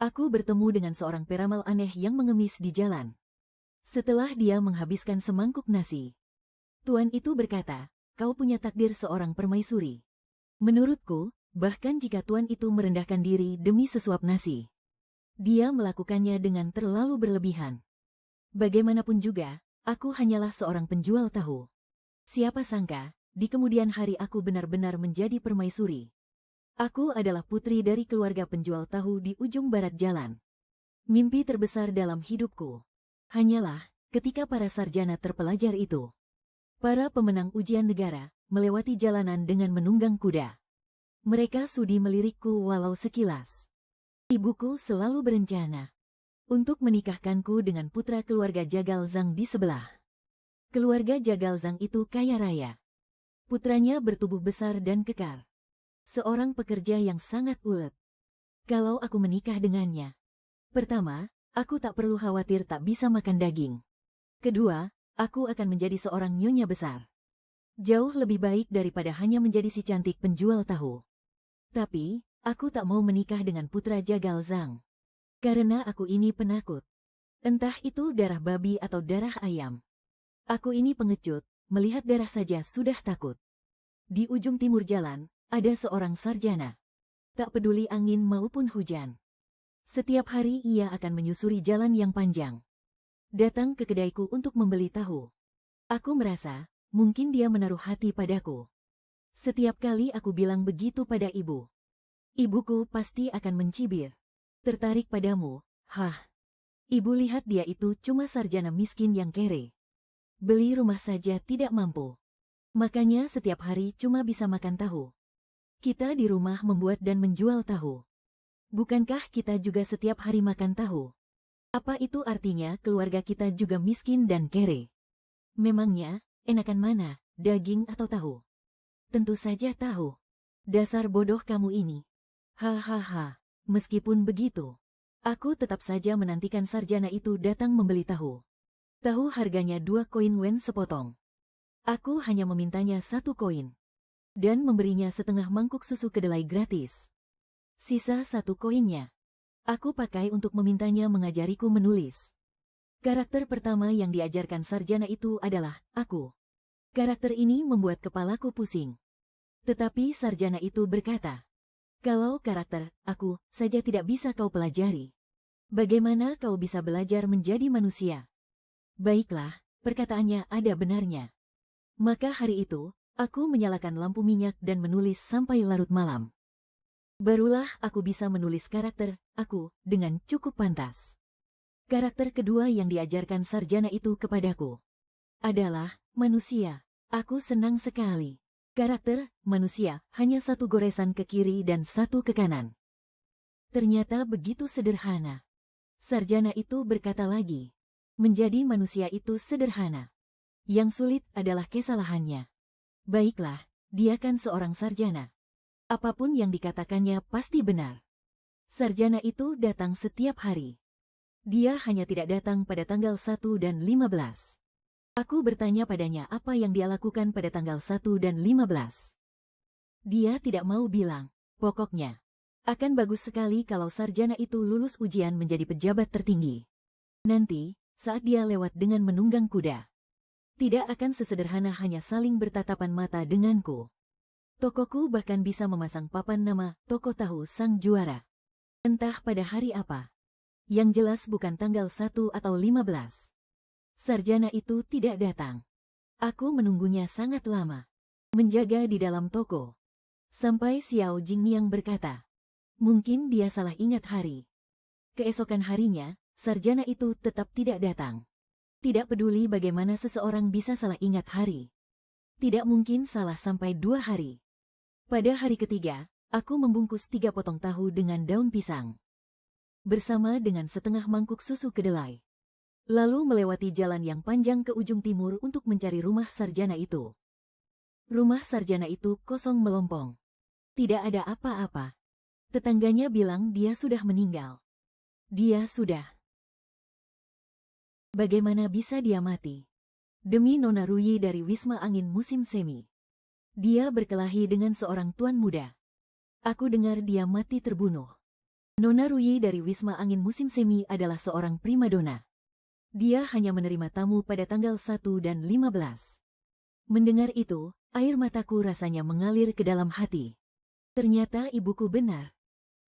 Aku bertemu dengan seorang peramal aneh yang mengemis di jalan. Setelah dia menghabiskan semangkuk nasi, tuan itu berkata, "Kau punya takdir seorang permaisuri." Menurutku, bahkan jika tuan itu merendahkan diri demi sesuap nasi, dia melakukannya dengan terlalu berlebihan. Bagaimanapun juga, aku hanyalah seorang penjual tahu. Siapa sangka, di kemudian hari aku benar-benar menjadi permaisuri. Aku adalah putri dari keluarga penjual tahu di ujung barat jalan. Mimpi terbesar dalam hidupku hanyalah ketika para sarjana terpelajar itu, para pemenang ujian negara, melewati jalanan dengan menunggang kuda. Mereka sudi melirikku walau sekilas. Ibuku selalu berencana untuk menikahkanku dengan putra keluarga Jagal Zhang di sebelah. Keluarga Jagal Zhang itu kaya raya. Putranya bertubuh besar dan kekar. Seorang pekerja yang sangat ulet. Kalau aku menikah dengannya, pertama, aku tak perlu khawatir tak bisa makan daging. Kedua, aku akan menjadi seorang nyonya besar. Jauh lebih baik daripada hanya menjadi si cantik penjual tahu. Tapi, aku tak mau menikah dengan putra Jagal Zhang. Karena aku ini penakut. Entah itu darah babi atau darah ayam. Aku ini pengecut, melihat darah saja sudah takut. Di ujung timur jalan, ada seorang sarjana. Tak peduli angin maupun hujan. Setiap hari ia akan menyusuri jalan yang panjang. Datang ke kedaiku untuk membeli tahu. Aku merasa, mungkin dia menaruh hati padaku. Setiap kali aku bilang begitu pada ibu, ibuku pasti akan mencibir. Tertarik padamu, hah? Ibu lihat dia itu cuma sarjana miskin yang kere. Beli rumah saja tidak mampu. Makanya setiap hari cuma bisa makan tahu. Kita di rumah membuat dan menjual tahu. Bukankah kita juga setiap hari makan tahu? Apa itu artinya keluarga kita juga miskin dan kere? Memangnya, enakan mana, daging atau tahu? Tentu saja tahu. Dasar bodoh kamu ini. Hahaha. Meskipun begitu, aku tetap saja menantikan sarjana itu datang membeli tahu. Tahu harganya 2 koin wen sepotong. Aku hanya memintanya 1 koin. Dan memberinya setengah mangkuk susu kedelai gratis. Sisa 1 koinnya, aku pakai untuk memintanya mengajariku menulis. Karakter pertama yang diajarkan sarjana itu adalah aku. Karakter ini membuat kepalaku pusing. Tetapi sarjana itu berkata, "Kalau karakter aku saja tidak bisa kau pelajari, bagaimana kau bisa belajar menjadi manusia?" Baiklah, perkataannya ada benarnya. Maka hari itu, aku menyalakan lampu minyak dan menulis sampai larut malam. Barulah aku bisa menulis karakter aku dengan cukup pantas. Karakter kedua yang diajarkan sarjana itu kepadaku adalah manusia. Aku senang sekali. Karakter manusia hanya 1 goresan ke kiri dan 1 ke kanan. Ternyata begitu sederhana. Sarjana itu berkata lagi, menjadi manusia itu sederhana. Yang sulit adalah kesalahannya. Baiklah, dia kan seorang sarjana. Apapun yang dikatakannya pasti benar. Sarjana itu datang setiap hari. Dia hanya tidak datang pada tanggal 1 dan 15. Aku bertanya padanya apa yang dia lakukan pada tanggal 1 dan 15. Dia tidak mau bilang. Pokoknya, akan bagus sekali kalau sarjana itu lulus ujian menjadi pejabat tertinggi. Nanti, saat dia lewat dengan menunggang kuda, tidak akan sesederhana hanya saling bertatapan mata denganku. Tokoku bahkan bisa memasang papan nama toko tahu sang juara. Entah pada hari apa. Yang jelas bukan tanggal 1 atau 15. Sarjana itu tidak datang. Aku menunggunya sangat lama. Menjaga di dalam toko. Sampai Xiao Jingniang berkata, mungkin dia salah ingat hari. Keesokan harinya, sarjana itu tetap tidak datang. Tidak peduli bagaimana seseorang bisa salah ingat hari. Tidak mungkin salah sampai 2 hari. Pada hari ketiga, aku membungkus 3 potong tahu dengan daun pisang. Bersama dengan setengah mangkuk susu kedelai. Lalu melewati jalan yang panjang ke ujung timur untuk mencari rumah sarjana itu. Rumah sarjana itu kosong melompong. Tidak ada apa-apa. Tetangganya bilang dia sudah meninggal. Dia sudah. Bagaimana bisa dia mati? Demi Nona Ruyi dari Wisma Angin musim semi. Dia berkelahi dengan seorang tuan muda. Aku dengar dia mati terbunuh. Nona Ruyi dari Wisma Angin Musim Semi adalah seorang primadona. Dia hanya menerima tamu pada tanggal 1 dan 15. Mendengar itu, air mataku rasanya mengalir ke dalam hati. Ternyata ibuku benar.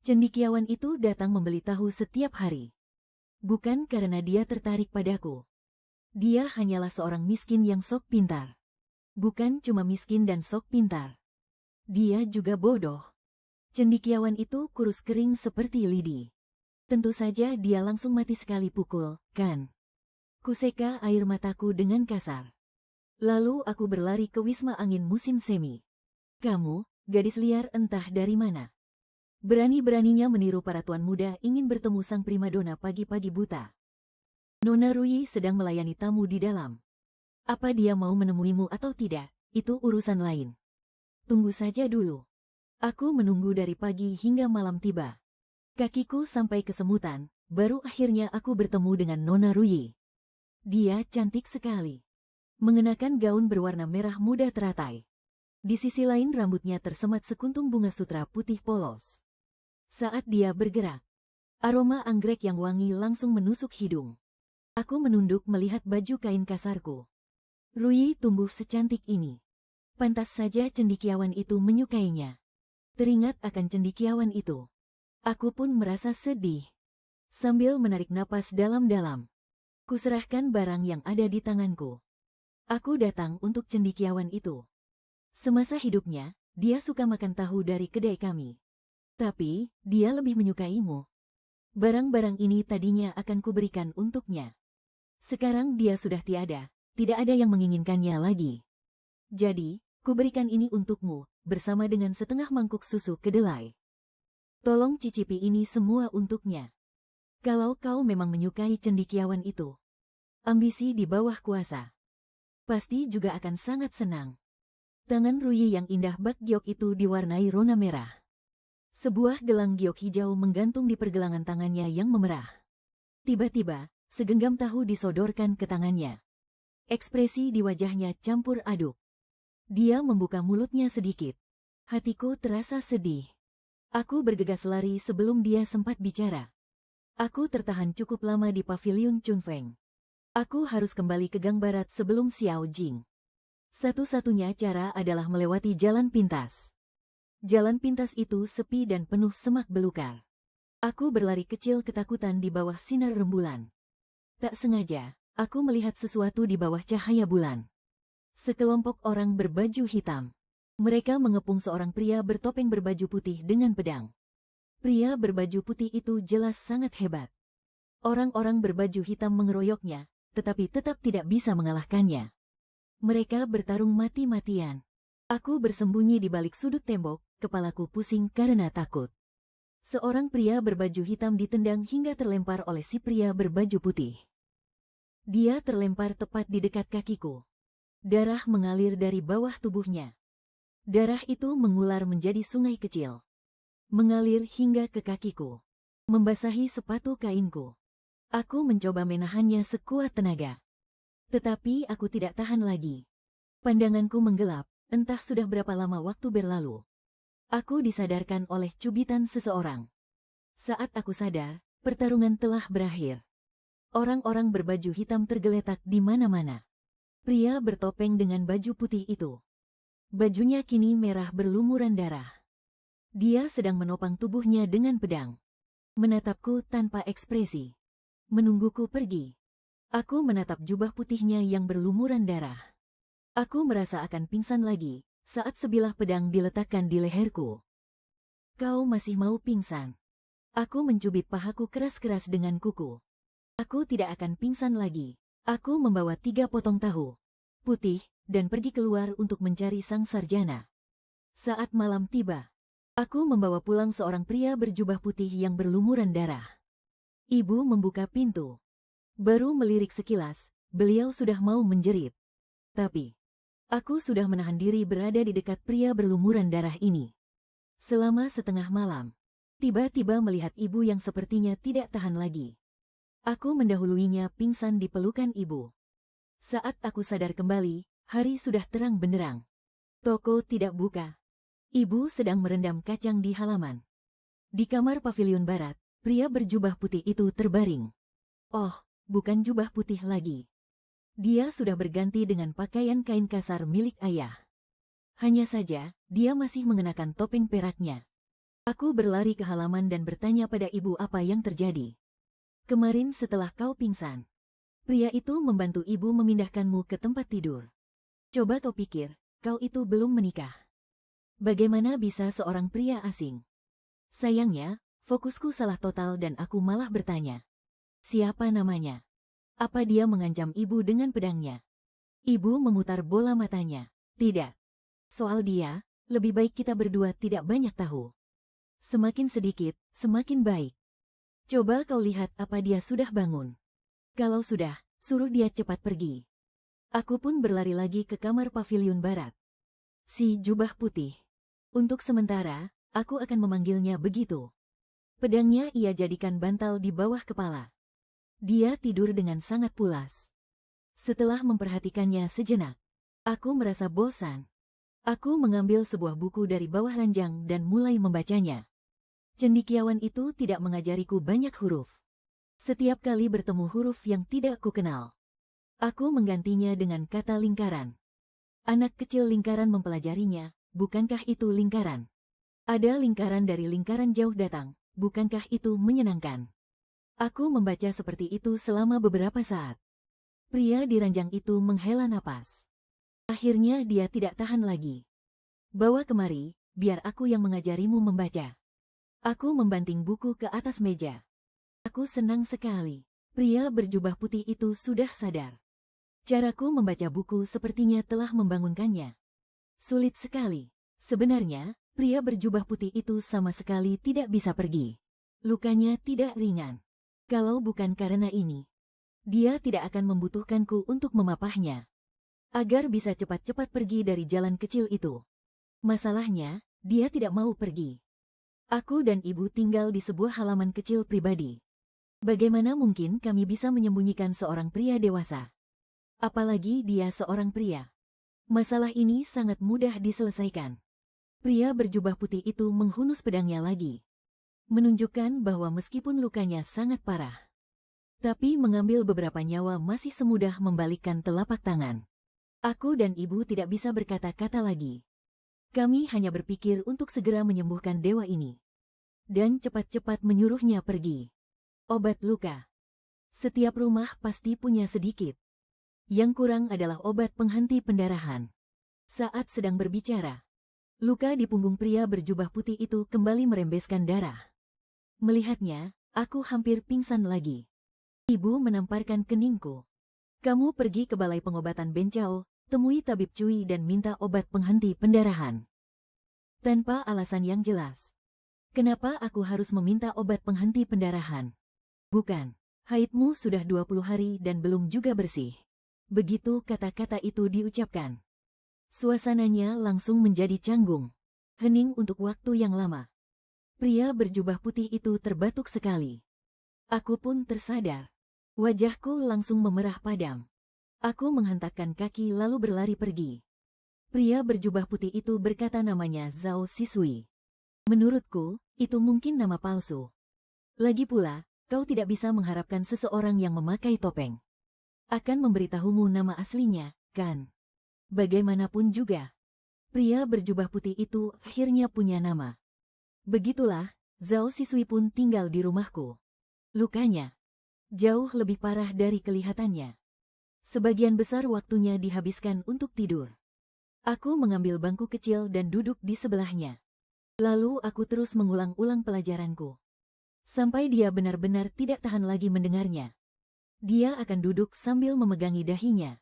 Cendekiawan itu datang membeli tahu setiap hari. Bukan karena dia tertarik padaku. Dia hanyalah seorang miskin yang sok pintar. Bukan cuma miskin dan sok pintar. Dia juga bodoh. Cendekiawan itu kurus kering seperti lidi. Tentu saja dia langsung mati sekali pukul, kan? Kuseka air mataku dengan kasar. Lalu aku berlari ke Wisma Angin Musim Semi. Kamu, gadis liar entah dari mana. Berani-beraninya meniru para tuan muda ingin bertemu sang primadona pagi-pagi buta. Nona Ruyi sedang melayani tamu di dalam. Apa dia mau menemuimu atau tidak, itu urusan lain. Tunggu saja dulu. Aku menunggu dari pagi hingga malam tiba. Kakiku sampai kesemutan, baru akhirnya aku bertemu dengan Nona Ruyi. Dia cantik sekali. Mengenakan gaun berwarna merah muda teratai. Di sisi lain rambutnya tersemat sekuntum bunga sutra putih polos. Saat dia bergerak, aroma anggrek yang wangi langsung menusuk hidung. Aku menunduk melihat baju kain kasarku. Ruyi tumbuh secantik ini. Pantas saja cendekiawan itu menyukainya. Teringat akan cendekiawan itu, aku pun merasa sedih. Sambil menarik napas dalam-dalam, kuserahkan barang yang ada di tanganku. Aku datang untuk cendekiawan itu. Semasa hidupnya, dia suka makan tahu dari kedai kami. Tapi, dia lebih menyukaimu. Barang-barang ini tadinya akan kuberikan untuknya. Sekarang dia sudah tiada, tidak ada yang menginginkannya lagi. Jadi, kuberikan ini untukmu, bersama dengan setengah mangkuk susu kedelai. Tolong cicipi ini semua untuknya. Kalau kau memang menyukai cendekiawan itu, ambisi di bawah kuasa, pasti juga akan sangat senang. Tangan Ruyi yang indah bak giok itu diwarnai rona merah. Sebuah gelang giok hijau menggantung di pergelangan tangannya yang memerah. Tiba-tiba, segenggam tahu disodorkan ke tangannya. Ekspresi di wajahnya campur aduk. Dia membuka mulutnya sedikit. Hatiku terasa sedih. Aku bergegas lari sebelum dia sempat bicara. Aku tertahan cukup lama di paviliun Chunfeng. Aku harus kembali ke Gang Barat sebelum Xiao Jing. Satu-satunya cara adalah melewati jalan pintas. Jalan pintas itu sepi dan penuh semak belukar. Aku berlari kecil ketakutan di bawah sinar rembulan. Tak sengaja, aku melihat sesuatu di bawah cahaya bulan. Sekelompok orang berbaju hitam. Mereka mengepung seorang pria bertopeng berbaju putih dengan pedang. Pria berbaju putih itu jelas sangat hebat. Orang-orang berbaju hitam mengeroyoknya, tetapi tetap tidak bisa mengalahkannya. Mereka bertarung mati-matian. Aku bersembunyi di balik sudut tembok, kepalaku pusing karena takut. Seorang pria berbaju hitam ditendang hingga terlempar oleh si pria berbaju putih. Dia terlempar tepat di dekat kakiku. Darah mengalir dari bawah tubuhnya. Darah itu mengular menjadi sungai kecil. Mengalir hingga ke kakiku. Membasahi sepatu kainku. Aku mencoba menahannya sekuat tenaga. Tetapi aku tidak tahan lagi. Pandanganku menggelap, entah sudah berapa lama waktu berlalu. Aku disadarkan oleh cubitan seseorang. Saat aku sadar, pertarungan telah berakhir. Orang-orang berbaju hitam tergeletak di mana-mana. Pria bertopeng dengan baju putih itu. Bajunya kini merah berlumuran darah. Dia sedang menopang tubuhnya dengan pedang. Menatapku tanpa ekspresi. Menungguku pergi. Aku menatap jubah putihnya yang berlumuran darah. Aku merasa akan pingsan lagi, saat sebilah pedang diletakkan di leherku. Kau masih mau pingsan? Aku mencubit pahaku keras-keras dengan kuku. Aku tidak akan pingsan lagi. Aku membawa 3 potong tahu putih, dan pergi keluar untuk mencari sang sarjana. Saat malam tiba, aku membawa pulang seorang pria berjubah putih yang berlumuran darah. Ibu membuka pintu. Baru melirik sekilas, beliau sudah mau menjerit. Tapi, aku sudah menahan diri berada di dekat pria berlumuran darah ini. Selama setengah malam, tiba-tiba melihat ibu yang sepertinya tidak tahan lagi. Aku mendahuluinya pingsan di pelukan ibu. Saat aku sadar kembali, hari sudah terang benderang. Toko tidak buka. Ibu sedang merendam kacang di halaman. Di kamar paviliun barat, pria berjubah putih itu terbaring. Oh, bukan jubah putih lagi. Dia sudah berganti dengan pakaian kain kasar milik ayah. Hanya saja, dia masih mengenakan topeng peraknya. Aku berlari ke halaman dan bertanya pada ibu apa yang terjadi. Kemarin setelah kau pingsan, pria itu membantu ibu memindahkanmu ke tempat tidur. Coba kau pikir, kau itu belum menikah. Bagaimana bisa seorang pria asing? Sayangnya, fokusku salah total dan aku malah bertanya. Siapa namanya? Apa dia mengancam ibu dengan pedangnya? Ibu memutar bola matanya. Tidak. Soal dia, lebih baik kita berdua tidak banyak tahu. Semakin sedikit, semakin baik. Coba kau lihat apa dia sudah bangun. Kalau sudah, suruh dia cepat pergi. Aku pun berlari lagi ke kamar pavilion barat. Si jubah putih. Untuk sementara, aku akan memanggilnya begitu. Pedangnya ia jadikan bantal di bawah kepala. Dia tidur dengan sangat pulas. Setelah memperhatikannya sejenak, aku merasa bosan. Aku mengambil sebuah buku dari bawah ranjang dan mulai membacanya. Cendekiawan itu tidak mengajariku banyak huruf. Setiap kali bertemu huruf yang tidak kukenal, aku menggantinya dengan kata lingkaran. Anak kecil lingkaran mempelajarinya, bukankah itu lingkaran? Ada lingkaran dari lingkaran jauh datang, bukankah itu menyenangkan? Aku membaca seperti itu selama beberapa saat. Pria di ranjang itu menghela napas. Akhirnya dia tidak tahan lagi. Bawa kemari, biar aku yang mengajarimu membaca. Aku membanting buku ke atas meja. Aku senang sekali. Pria berjubah putih itu sudah sadar. Caraku membaca buku sepertinya telah membangunkannya. Sulit sekali. Sebenarnya, pria berjubah putih itu sama sekali tidak bisa pergi. Lukanya tidak ringan. Kalau bukan karena ini, dia tidak akan membutuhkanku untuk memapahnya. Agar bisa cepat-cepat pergi dari jalan kecil itu. Masalahnya, dia tidak mau pergi. Aku dan ibu tinggal di sebuah halaman kecil pribadi. Bagaimana mungkin kami bisa menyembunyikan seorang pria dewasa? Apalagi dia seorang pria. Masalah ini sangat mudah diselesaikan. Pria berjubah putih itu menghunus pedangnya lagi. Menunjukkan bahwa meskipun lukanya sangat parah, tapi mengambil beberapa nyawa masih semudah membalikkan telapak tangan. Aku dan ibu tidak bisa berkata-kata lagi. Kami hanya berpikir untuk segera menyembuhkan dewa ini. Dan cepat-cepat menyuruhnya pergi. Obat luka. Setiap rumah pasti punya sedikit. Yang kurang adalah obat penghenti pendarahan. Saat sedang berbicara, luka di punggung pria berjubah putih itu kembali merembeskan darah. Melihatnya, aku hampir pingsan lagi. Ibu menamparkan keningku. Kamu pergi ke balai pengobatan Bencao, temui tabib Cui dan minta obat penghenti pendarahan. Tanpa alasan yang jelas. Kenapa aku harus meminta obat penghenti pendarahan? Bukan, haidmu sudah 20 hari dan belum juga bersih. Begitu kata-kata itu diucapkan, suasananya langsung menjadi canggung, hening untuk waktu yang lama. Pria berjubah putih itu terbatuk sekali. Aku pun tersadar. Wajahku langsung memerah padam. Aku menghentakkan kaki lalu berlari pergi. Pria berjubah putih itu berkata namanya Zhao Sisui. Menurutku, itu mungkin nama palsu. Lagi pula, kau tidak bisa mengharapkan seseorang yang memakai topeng akan memberitahumu nama aslinya, kan? Bagaimanapun juga, pria berjubah putih itu akhirnya punya nama. Begitulah, Zhao Sisui pun tinggal di rumahku. Lukanya jauh lebih parah dari kelihatannya. Sebagian besar waktunya dihabiskan untuk tidur. Aku mengambil bangku kecil dan duduk di sebelahnya. Lalu aku terus mengulang-ulang pelajaranku. Sampai dia benar-benar tidak tahan lagi mendengarnya. Dia akan duduk sambil memegangi dahinya.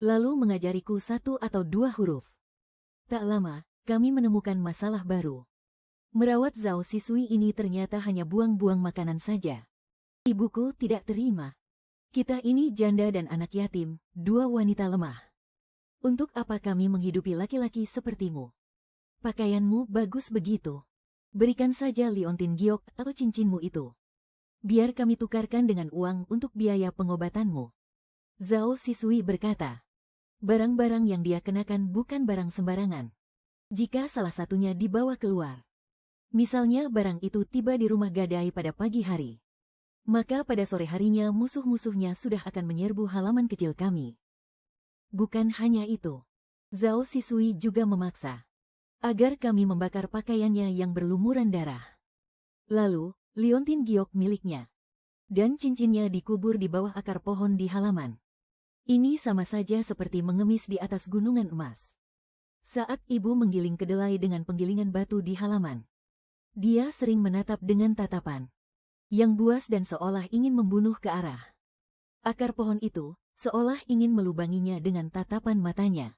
Lalu mengajariku 1 atau 2 huruf. Tak lama, kami menemukan masalah baru. Merawat Zhao Sisui ini ternyata hanya buang-buang makanan saja. Ibuku tidak terima. Kita ini janda dan anak yatim, 2 wanita lemah. Untuk apa kami menghidupi laki-laki sepertimu? Pakaianmu bagus begitu. Berikan saja liontin giok atau cincinmu itu. Biar kami tukarkan dengan uang untuk biaya pengobatanmu. Zhao Sisui berkata. Barang-barang yang dia kenakan bukan barang sembarangan. Jika salah satunya dibawa keluar, Misalnya barang itu tiba di rumah gadai pada pagi hari. Maka pada sore harinya musuh-musuhnya sudah akan menyerbu halaman kecil kami. Bukan hanya itu. Zhao Sisui juga memaksa agar kami membakar pakaiannya yang berlumuran darah. Lalu, liontin giok miliknya dan cincinnya dikubur di bawah akar pohon di halaman. Ini sama saja seperti mengemis di atas gunungan emas. Saat ibu menggiling kedelai dengan penggilingan batu di halaman, dia sering menatap dengan tatapan yang buas dan seolah ingin membunuh ke arah akar pohon itu, seolah ingin melubanginya dengan tatapan matanya.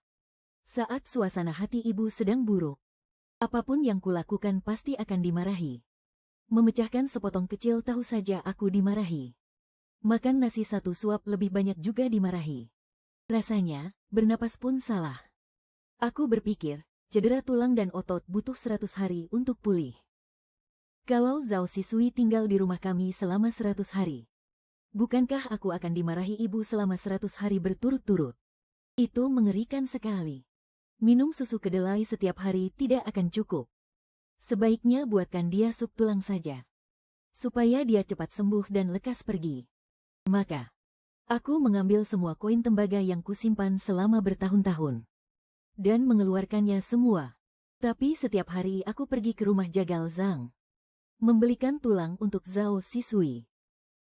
Saat suasana hati ibu sedang buruk, apapun yang kulakukan pasti akan dimarahi. Memecahkan sepotong kecil tahu saja aku dimarahi. Makan nasi satu suap lebih banyak juga dimarahi. Rasanya, bernapas pun salah. Aku berpikir, cedera tulang dan otot butuh 100 hari untuk pulih. Kalau Zhao Sisui tinggal di rumah kami selama 100 hari, bukankah aku akan dimarahi ibu selama 100 hari berturut-turut? Itu mengerikan sekali. Minum susu kedelai setiap hari tidak akan cukup. Sebaiknya buatkan dia sup tulang saja, supaya dia cepat sembuh dan lekas pergi. Maka, aku mengambil semua koin tembaga yang kusimpan selama bertahun-tahun dan mengeluarkannya semua. Tapi setiap hari aku pergi ke rumah jagal Zhang, membelikan tulang untuk Zhao Sisui.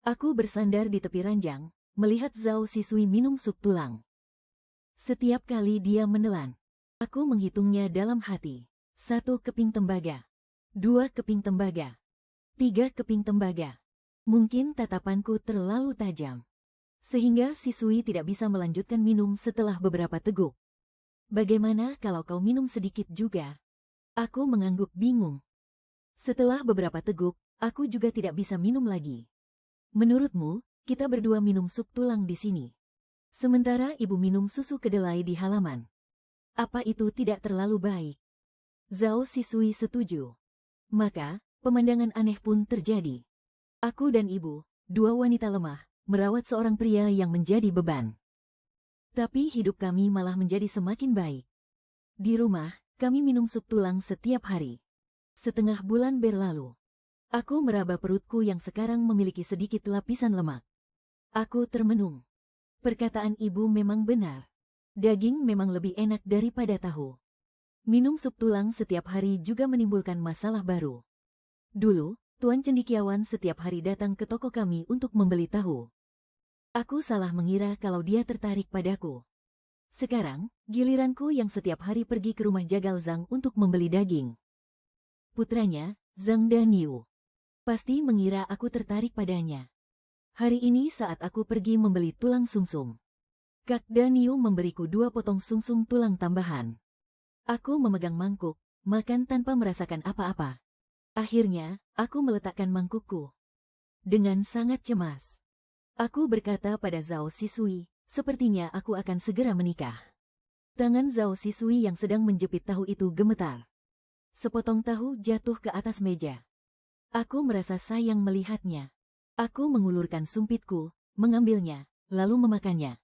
Aku bersandar di tepi ranjang, melihat Zhao Sisui minum sup tulang. Setiap kali dia menelan, aku menghitungnya dalam hati. 1 keping tembaga, 2 keping tembaga, 3 keping tembaga. Mungkin tatapanku terlalu tajam, sehingga Sisui tidak bisa melanjutkan minum setelah beberapa teguk. Bagaimana kalau kau minum sedikit juga? Aku mengangguk bingung. Setelah beberapa teguk, aku juga tidak bisa minum lagi. Menurutmu, kita berdua minum sup tulang di sini, sementara ibu minum susu kedelai di halaman. Apa itu tidak terlalu baik? Zhao Sisui setuju. Maka, pemandangan aneh pun terjadi. Aku dan ibu, dua wanita lemah, merawat seorang pria yang menjadi beban. Tapi hidup kami malah menjadi semakin baik. Di rumah, kami minum sup tulang setiap hari. Setengah bulan berlalu. Aku meraba perutku yang sekarang memiliki sedikit lapisan lemak. Aku termenung. Perkataan ibu memang benar. Daging memang lebih enak daripada tahu. Minum sup tulang setiap hari juga menimbulkan masalah baru. Dulu, Tuan Cendikiawan setiap hari datang ke toko kami untuk membeli tahu. Aku salah mengira kalau dia tertarik padaku. Sekarang, giliranku yang setiap hari pergi ke rumah jagal Zhang untuk membeli daging. Putranya, Zhang Daniu, pasti mengira aku tertarik padanya. Hari ini saat aku pergi membeli tulang sumsum, Kak Daniu memberiku 2 potong sumsum tulang tambahan. Aku memegang mangkuk, makan tanpa merasakan apa-apa. Akhirnya, aku meletakkan mangkukku dengan sangat cemas. Aku berkata pada Zhao Sisui, sepertinya aku akan segera menikah. Tangan Zhao Sisui yang sedang menjepit tahu itu gemetar. Sepotong tahu jatuh ke atas meja. Aku merasa sayang melihatnya. Aku mengulurkan sumpitku, mengambilnya, lalu memakannya.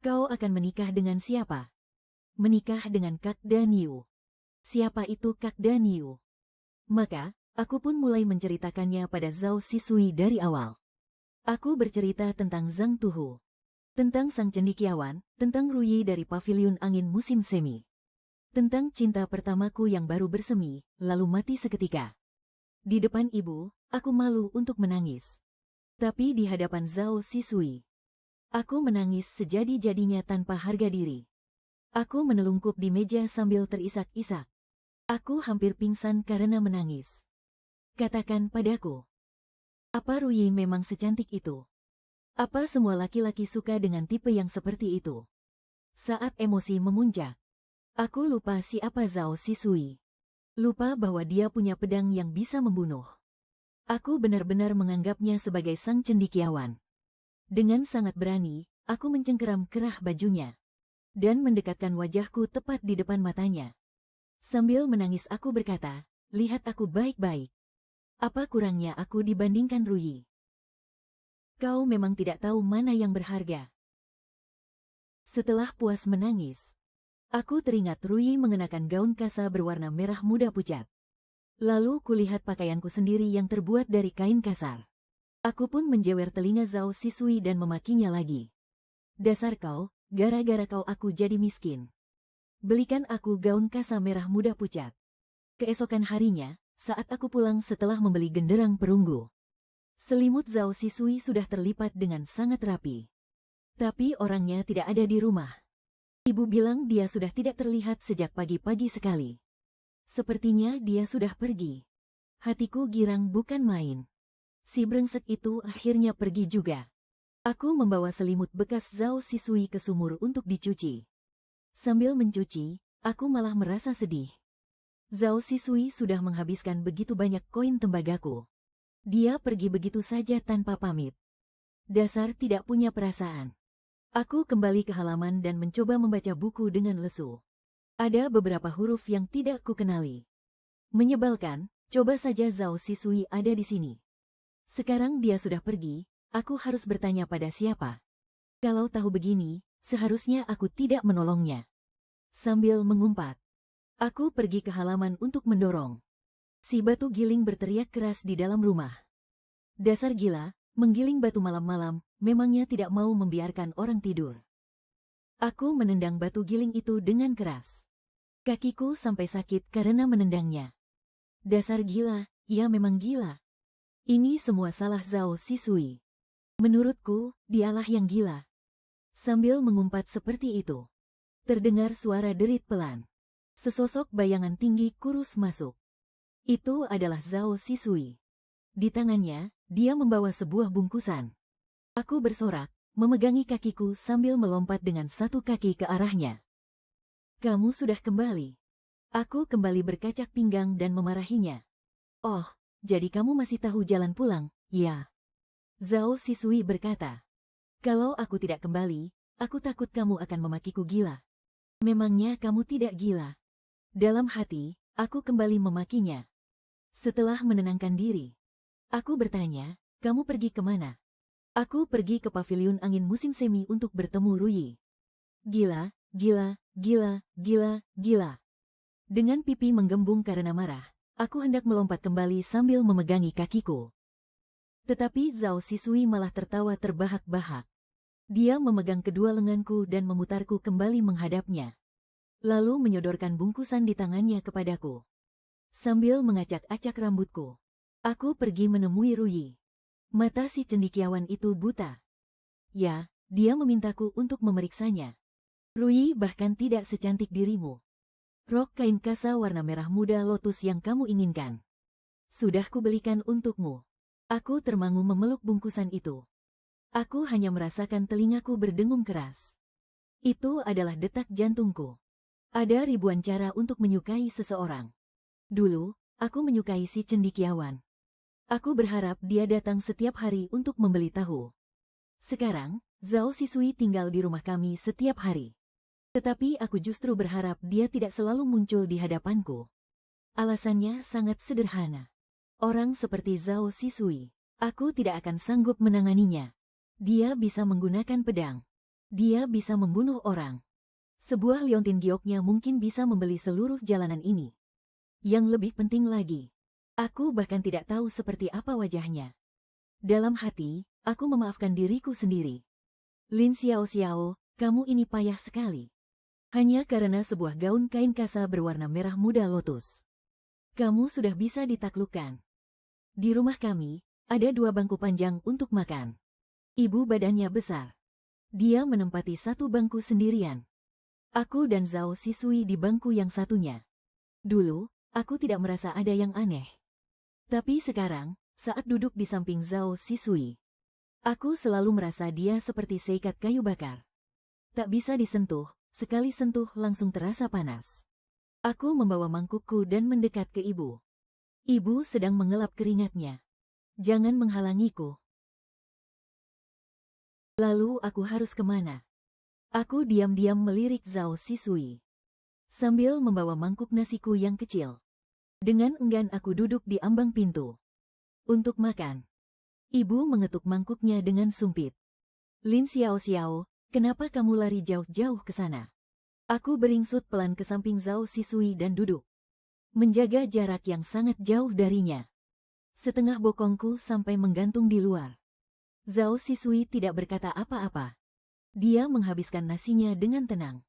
Kau akan menikah dengan siapa? Menikah dengan Kak Daniu. Siapa itu Kak Daniu? Maka, aku pun mulai menceritakannya pada Zhao Sisui dari awal. Aku bercerita tentang Zhang Tuhu, tentang sang cendekiawan, tentang Ruyi dari paviliun angin musim semi, tentang cinta pertamaku yang baru bersemi, lalu mati seketika. Di depan ibu, aku malu untuk menangis. Tapi di hadapan Zhao Sisui, aku menangis sejadi-jadinya tanpa harga diri. Aku menelungkup di meja sambil terisak-isak. Aku hampir pingsan karena menangis. Katakan padaku, apa Ruyi memang secantik itu? Apa semua laki-laki suka dengan tipe yang seperti itu? Saat emosi memuncak, aku lupa siapa Zhao Sisui. Lupa bahwa dia punya pedang yang bisa membunuh. Aku benar-benar menganggapnya sebagai sang cendekiawan. Dengan sangat berani, aku mencengkeram kerah bajunya dan mendekatkan wajahku tepat di depan matanya. Sambil menangis aku berkata, lihat aku baik-baik. Apa kurangnya aku dibandingkan Ruyi? Kau memang tidak tahu mana yang berharga. Setelah puas menangis, aku teringat Ruyi mengenakan gaun kasa berwarna merah muda pucat. Lalu kulihat pakaianku sendiri yang terbuat dari kain kasar. Aku pun menjewer telinga Zhao Sisui dan memakinya lagi. Dasar kau, gara-gara kau aku jadi miskin. Belikan aku gaun kasa merah muda pucat. Keesokan harinya, saat aku pulang setelah membeli genderang perunggu, selimut Zhao Sisui sudah terlipat dengan sangat rapi. Tapi orangnya tidak ada di rumah. Ibu bilang dia sudah tidak terlihat sejak pagi-pagi sekali. Sepertinya dia sudah pergi. Hatiku girang bukan main. Si brengsek itu akhirnya pergi juga. Aku membawa selimut bekas Zhao Sisui ke sumur untuk dicuci. Sambil mencuci, aku malah merasa sedih. Zhao Sisui sudah menghabiskan begitu banyak koin tembagaku. Dia pergi begitu saja tanpa pamit. Dasar tidak punya perasaan. Aku kembali ke halaman dan mencoba membaca buku dengan lesu. Ada beberapa huruf yang tidak kukenali. Menyebalkan, coba saja Zhao Sisui ada di sini. Sekarang dia sudah pergi, aku harus bertanya pada siapa. Kalau tahu begini, seharusnya aku tidak menolongnya. Sambil mengumpat, aku pergi ke halaman untuk mendorong. Si batu giling berteriak keras di dalam rumah. Dasar gila, menggiling batu malam-malam, memangnya tidak mau membiarkan orang tidur. Aku menendang batu giling itu dengan keras. Kakiku sampai sakit karena menendangnya. Dasar gila, ia memang gila. Ini semua salah Zhao Sisui. Menurutku, dialah yang gila. Sambil mengumpat seperti itu, terdengar suara derit pelan. Sesosok bayangan tinggi kurus masuk. Itu adalah Zhao Sisui. Di tangannya, dia membawa sebuah bungkusan. Aku bersorak, memegangi kakiku sambil melompat dengan satu kaki ke arahnya. Kamu sudah kembali. Aku kembali berkacak pinggang dan memarahinya. Oh, jadi kamu masih tahu jalan pulang, ya? Zhao Sisui berkata. Kalau aku tidak kembali, aku takut kamu akan memakiku gila. Memangnya kamu tidak gila? Dalam hati, aku kembali memakinya. Setelah menenangkan diri, aku bertanya, kamu pergi kemana? Aku pergi ke paviliun angin musim semi untuk bertemu Ruyi. Gila, gila, gila, gila, gila. Dengan pipi menggembung karena marah, aku hendak melompat kembali sambil memegangi kakiku. Tetapi Zhao Sisui malah tertawa terbahak-bahak. Dia memegang kedua lenganku dan memutarku kembali menghadapnya. Lalu menyodorkan bungkusan di tangannya kepadaku. Sambil mengacak-acak rambutku, aku pergi menemui Ruyi. Mata si cendekiawan itu buta. Ya, dia memintaku untuk memeriksanya. Ruyi bahkan tidak secantik dirimu. Rok kain kasa warna merah muda lotus yang kamu inginkan sudah kubelikan untukmu. Aku termangu memeluk bungkusan itu. Aku hanya merasakan telingaku berdengung keras. Itu adalah detak jantungku. Ada ribuan cara untuk menyukai seseorang. Dulu, aku menyukai si cendekiawan. Aku berharap dia datang setiap hari untuk membeli tahu. Sekarang, Zhao Sisui tinggal di rumah kami setiap hari. Tetapi aku justru berharap dia tidak selalu muncul di hadapanku. Alasannya sangat sederhana. Orang seperti Zhao Sisui, aku tidak akan sanggup menanganinya. Dia bisa menggunakan pedang. Dia bisa membunuh orang. Sebuah liontin gioknya mungkin bisa membeli seluruh jalanan ini. Yang lebih penting lagi, aku bahkan tidak tahu seperti apa wajahnya. Dalam hati, aku memaafkan diriku sendiri. Lin Xiao, kamu ini payah sekali. Hanya karena sebuah gaun kain kasa berwarna merah muda lotus. Kamu sudah bisa ditaklukkan. Di rumah kami, ada 2 bangku panjang untuk makan. Ibu badannya besar. Dia menempati satu bangku sendirian. Aku dan Zhao Sisui di bangku yang satunya. Dulu, aku tidak merasa ada yang aneh. Tapi sekarang, saat duduk di samping Zhao Sisui, aku selalu merasa dia seperti seikat kayu bakar. Tak bisa disentuh, sekali sentuh langsung terasa panas. Aku membawa mangkukku dan mendekat ke ibu. Ibu sedang mengelap keringatnya. Jangan menghalangiku. Lalu aku harus kemana? Aku diam-diam melirik Zhao Sisui. Sambil membawa mangkuk nasiku yang kecil. Dengan enggan aku duduk di ambang pintu. Untuk makan. Ibu mengetuk mangkuknya dengan sumpit. Lin Xiao, kenapa kamu lari jauh-jauh ke sana? Aku beringsut pelan ke samping Zhao Sisui dan duduk. menjaga jarak yang sangat jauh darinya. Setengah bokongku sampai menggantung di luar. Zhao Sisui tidak berkata apa-apa. Dia menghabiskan nasinya dengan tenang.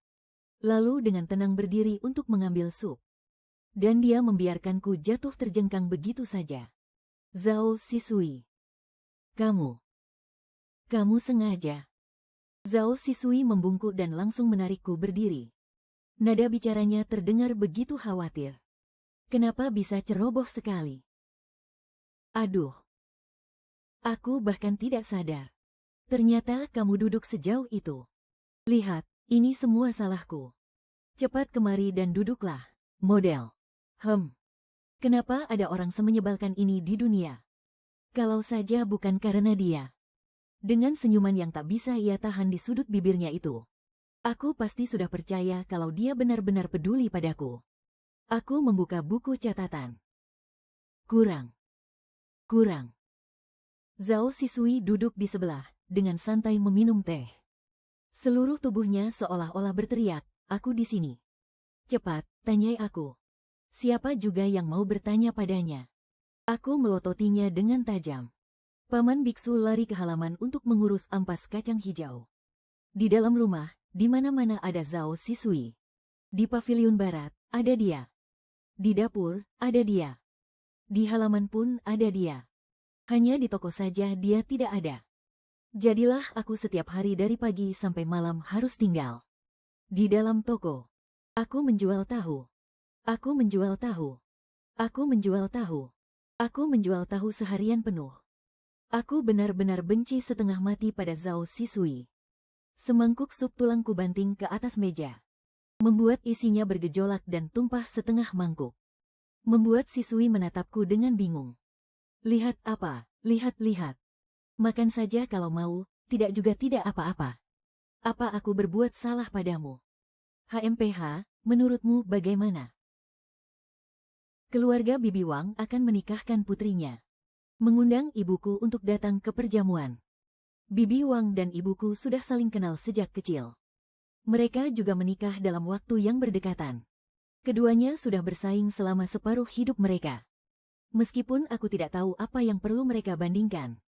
Lalu dengan tenang berdiri untuk mengambil sup. Dan dia membiarkanku jatuh terjengkang begitu saja. Zhao Sisui. Kamu sengaja. Zhao Sisui membungkuk dan langsung menarikku berdiri. Nada bicaranya terdengar begitu khawatir. Kenapa bisa ceroboh sekali? Aduh. Aku bahkan tidak sadar. Ternyata kamu duduk sejauh itu. Lihat, ini semua salahku. Cepat kemari dan duduklah, model. Kenapa ada orang semenyebalkan ini di dunia? Kalau saja bukan karena dia. Dengan senyuman yang tak bisa ia tahan di sudut bibirnya itu. Aku pasti sudah percaya kalau dia benar-benar peduli padaku. Aku membuka buku catatan. Kurang. Zhao Sisui duduk di sebelah, dengan santai meminum teh. Seluruh tubuhnya seolah-olah berteriak, aku di sini. Cepat, tanyai aku. Siapa juga yang mau bertanya padanya? Aku melototinya dengan tajam. Paman biksu lari ke halaman untuk mengurus ampas kacang hijau. Di dalam rumah, di mana-mana ada Zhao Sisui. Di pavilion barat, ada dia. Di dapur, ada dia. Di halaman pun ada dia. Hanya di toko saja dia tidak ada. Jadilah aku setiap hari dari pagi sampai malam harus tinggal. Di dalam toko. Aku menjual tahu. Aku menjual tahu seharian penuh. Aku benar-benar benci setengah mati pada Zhao Sisui. Semangkuk sup tulangku banting ke atas meja. Membuat isinya bergejolak dan tumpah setengah mangkuk. Membuat Sisui menatapku dengan bingung. Lihat apa? Lihat. Makan saja kalau mau, tidak juga tidak apa-apa. Apa aku berbuat salah padamu? HMPH, menurutmu bagaimana? Keluarga Bibi Wang akan menikahkan putrinya. Mengundang ibuku untuk datang ke perjamuan. Bibi Wang dan ibuku sudah saling kenal sejak kecil. Mereka juga menikah dalam waktu yang berdekatan. Keduanya sudah bersaing selama separuh hidup mereka. Meskipun aku tidak tahu apa yang perlu mereka bandingkan.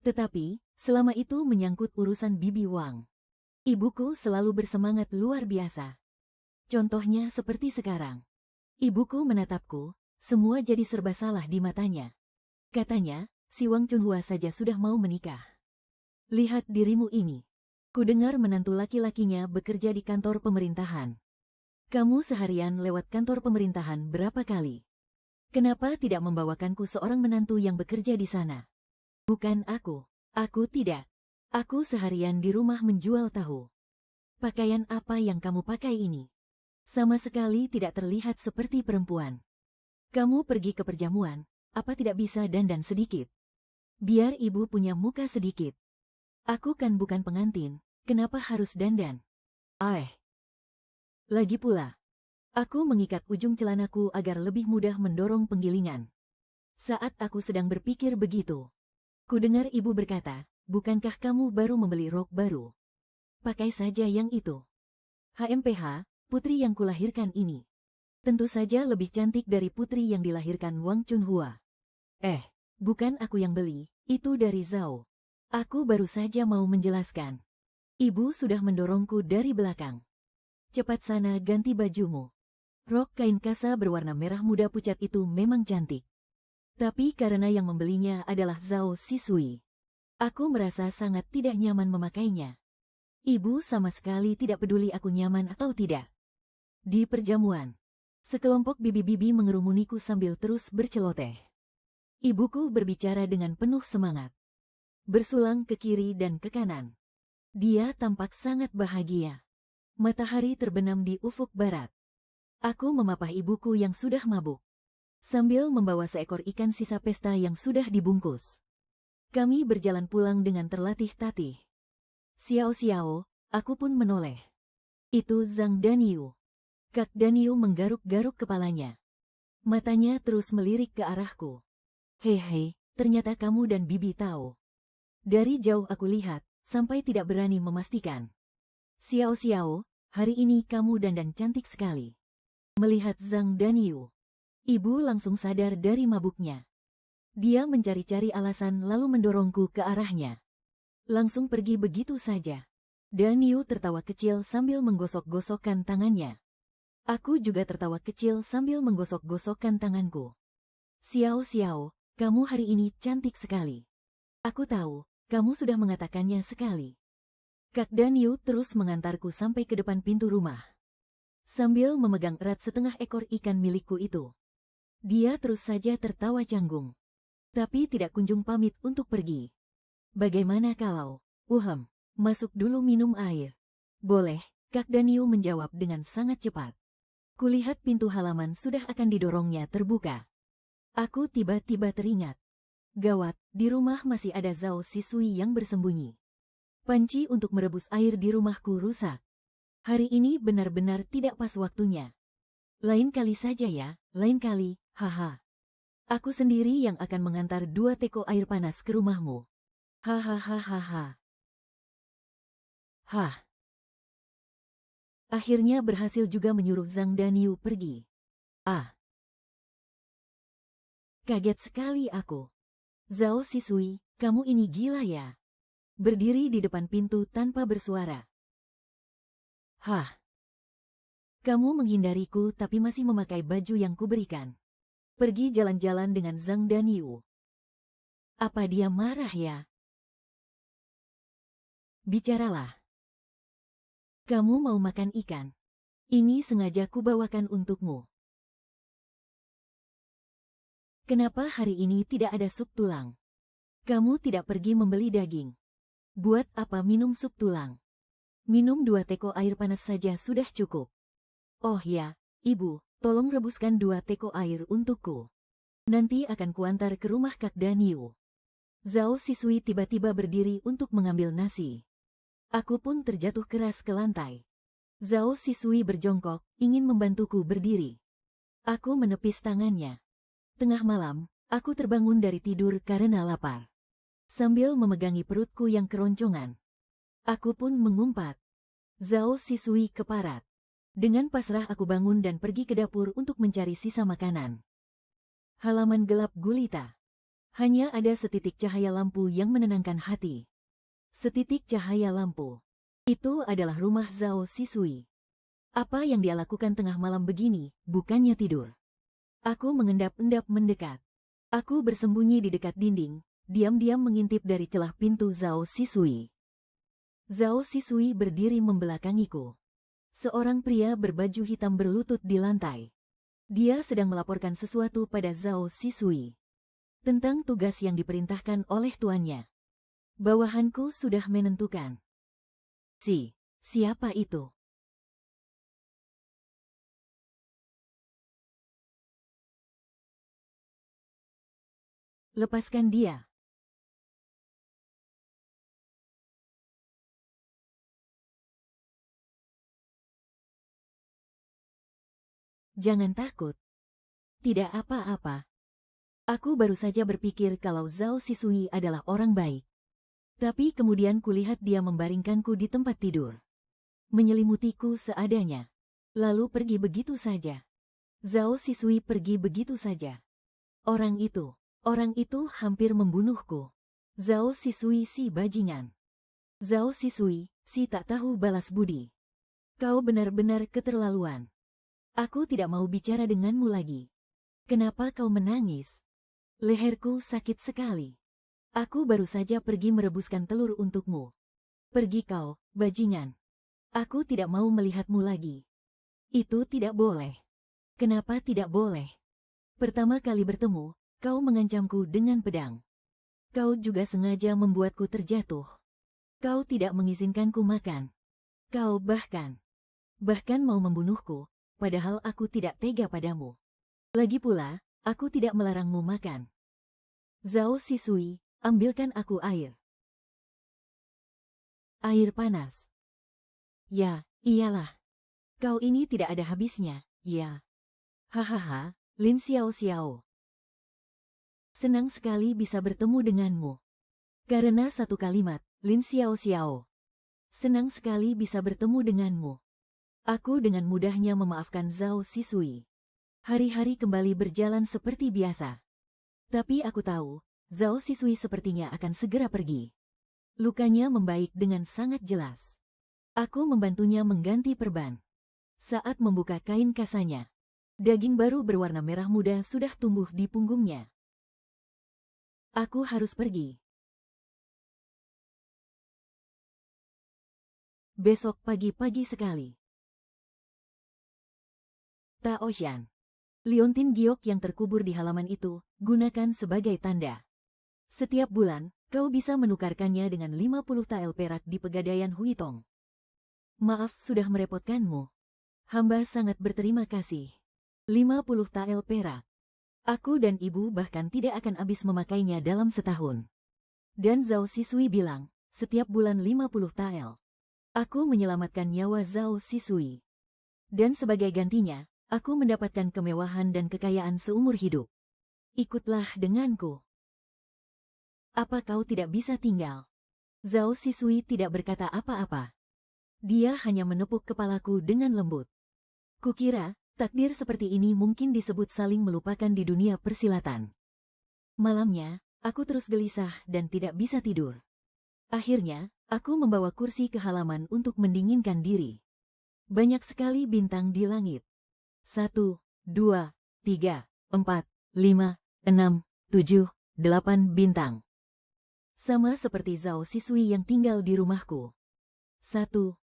Tetapi, selama itu menyangkut urusan Bibi Wang. Ibuku selalu bersemangat luar biasa. Contohnya seperti sekarang. Ibuku menatapku, semua jadi serba salah di matanya. Katanya, si Wang Chunhua saja sudah mau menikah. Lihat dirimu ini. Kudengar menantu laki-lakinya bekerja di kantor pemerintahan. Kamu seharian lewat kantor pemerintahan berapa kali? Kenapa tidak membawakanku seorang menantu yang bekerja di sana? Bukan aku. Aku tidak. Aku seharian di rumah menjual tahu. Pakaian apa yang kamu pakai ini? Sama sekali tidak terlihat seperti perempuan. Kamu pergi ke perjamuan, apa tidak bisa dandan sedikit? Biar ibu punya muka sedikit. Aku kan bukan pengantin, kenapa harus dandan? Lagi pula, aku mengikat ujung celanaku agar lebih mudah mendorong penggilingan. Saat aku sedang berpikir begitu, kudengar ibu berkata, bukankah kamu baru membeli rok baru? Pakai saja yang itu. HMPH, putri yang kulahirkan ini. Tentu saja lebih cantik dari putri yang dilahirkan Wang Chunhua. Bukan aku yang beli, itu dari Zhao. Aku baru saja mau menjelaskan. Ibu sudah mendorongku dari belakang. Cepat sana ganti bajumu. Rok kain kasa berwarna merah muda pucat itu memang cantik. Tapi karena yang membelinya adalah Zhao Sisui, aku merasa sangat tidak nyaman memakainya. Ibu sama sekali tidak peduli aku nyaman atau tidak. Di perjamuan, sekelompok bibi-bibi mengerumuniku sambil terus berceloteh. Ibuku berbicara dengan penuh semangat. Bersulang ke kiri dan ke kanan. Dia tampak sangat bahagia. Matahari terbenam di ufuk barat. Aku memapah ibuku yang sudah mabuk. Sambil membawa seekor ikan sisa pesta yang sudah dibungkus. Kami berjalan pulang dengan terlatih-tatih. Xiao, aku pun menoleh. Itu Zhang Danyu. Kak Danyu menggaruk-garuk kepalanya. Matanya terus melirik ke arahku. Hei, ternyata kamu dan Bibi tahu. Dari jauh aku lihat, sampai tidak berani memastikan. Xiao, hari ini kamu dandan cantik sekali. Melihat Zhang Danyu, Ibu langsung sadar dari mabuknya. Dia mencari-cari alasan lalu mendorongku ke arahnya. Langsung pergi begitu saja. Dan Yu tertawa kecil sambil menggosok-gosokkan tangannya. Aku juga tertawa kecil sambil menggosok-gosokkan tanganku. Xiao Xiao, kamu hari ini cantik sekali. Aku tahu, kamu sudah mengatakannya sekali. Kak Dan Yu terus mengantarku sampai ke depan pintu rumah. Sambil memegang erat setengah ekor ikan milikku itu. Dia terus saja tertawa canggung. Tapi tidak kunjung pamit untuk pergi. Bagaimana kalau, masuk dulu minum air. Boleh, Kak Dan Yu menjawab dengan sangat cepat. Kulihat pintu halaman sudah akan didorongnya terbuka. Aku tiba-tiba teringat. Gawat, di rumah masih ada Zhao Sisui yang bersembunyi. Panci untuk merebus air di rumahku rusak. Hari ini benar-benar tidak pas waktunya. Lain kali saja ya, lain kali, haha. Aku sendiri yang akan mengantar 2 teko air panas ke rumahmu. Hahaha. Hah. Akhirnya berhasil juga menyuruh Zhang Danyu pergi. Kaget sekali aku. Zhao Sisui, kamu ini gila ya? Berdiri di depan pintu tanpa bersuara. Hah. Kamu menghindariku tapi masih memakai baju yang kuberikan. Pergi jalan-jalan dengan Zhang Danyu. Apa dia marah ya? Bicaralah. Kamu mau makan ikan? Ini sengaja kubawakan untukmu. Kenapa hari ini tidak ada sup tulang? Kamu tidak pergi membeli daging. Buat apa minum sup tulang? Minum 2 teko air panas saja sudah cukup. Oh ya, Ibu, tolong rebuskan 2 teko air untukku. Nanti akan kuantar ke rumah Kak Danyu. Zhao Sisui tiba-tiba berdiri untuk mengambil nasi. Aku pun terjatuh keras ke lantai. Zhao Sisui berjongkok, ingin membantuku berdiri. Aku menepis tangannya. Tengah malam, aku terbangun dari tidur karena lapar. Sambil memegangi perutku yang keroncongan. Aku pun mengumpat. Zhao Sisui keparat. Dengan pasrah aku bangun dan pergi ke dapur untuk mencari sisa makanan. Halaman gelap gulita. Hanya ada setitik cahaya lampu yang menenangkan hati. Setitik cahaya lampu. Itu adalah rumah Zhao Sisui. Apa yang dia lakukan tengah malam begini, bukannya tidur. Aku mengendap-endap mendekat. Aku bersembunyi di dekat dinding, diam-diam mengintip dari celah pintu Zhao Sisui. Zhao Sisui berdiri membelakangiku. Seorang pria berbaju hitam berlutut di lantai. Dia sedang melaporkan sesuatu pada Zhao Sisui. Tentang tugas yang diperintahkan oleh tuannya. Bawahanku sudah menentukan. Siapa itu? Lepaskan dia. Jangan takut. Tidak apa-apa. Aku baru saja berpikir kalau Zhao Sisui adalah orang baik. Tapi kemudian kulihat dia membaringkanku di tempat tidur. Menyelimutiku seadanya. Lalu pergi begitu saja. Zhao Sisui pergi begitu saja. Orang itu hampir membunuhku. Zhao Sisui si bajingan. Zhao Sisui, si tak tahu balas budi. Kau benar-benar keterlaluan. Aku tidak mau bicara denganmu lagi. Kenapa kau menangis? Leherku sakit sekali. Aku baru saja pergi merebuskan telur untukmu. Pergi kau, bajingan. Aku tidak mau melihatmu lagi. Itu tidak boleh. Kenapa tidak boleh? Pertama kali bertemu, kau mengancamku dengan pedang. Kau juga sengaja membuatku terjatuh. Kau tidak mengizinkanku makan. Kau bahkan mau membunuhku, padahal aku tidak tega padamu. Lagi pula, aku tidak melarangmu makan. Zhao Sisui, ambilkan aku air. Air panas. Ya, iyalah. Kau ini tidak ada habisnya, ya. Hahaha, Lin Xiao Xiao. Senang sekali bisa bertemu denganmu. Karena satu kalimat, Lin Xiao Xiao. Senang sekali bisa bertemu denganmu. Aku dengan mudahnya memaafkan Zhao Sisui. Hari-hari kembali berjalan seperti biasa. Tapi aku tahu, Zhao Sisui sepertinya akan segera pergi. Lukanya membaik dengan sangat jelas. Aku membantunya mengganti perban. Saat membuka kain kasanya, daging baru berwarna merah muda sudah tumbuh di punggungnya. Aku harus pergi. Besok pagi-pagi sekali. Taoshan. Liontin giok yang terkubur di halaman itu, gunakan sebagai tanda. Setiap bulan, kau bisa menukarkannya dengan 50 tael perak di pegadaian Huitong. Maaf sudah merepotkanmu. Hamba sangat berterima kasih. 50 tael perak. Aku dan ibu bahkan tidak akan habis memakainya dalam setahun. Dan Zhao Sisui bilang, setiap bulan 50 tael. Aku menyelamatkan nyawa Zhao Sisui. Dan sebagai gantinya, aku mendapatkan kemewahan dan kekayaan seumur hidup. Ikutlah denganku. Apa kau tidak bisa tinggal? Zhao Sisui tidak berkata apa-apa. Dia hanya menepuk kepalaku dengan lembut. Kukira, takdir seperti ini mungkin disebut saling melupakan di dunia persilatan. Malamnya, aku terus gelisah dan tidak bisa tidur. Akhirnya, aku membawa kursi ke halaman untuk mendinginkan diri. Banyak sekali bintang di langit. 1, 2, 3, 4, 5, 6, 7, 8 bintang. Sama seperti Zhao Sisui yang tinggal di rumahku. 1,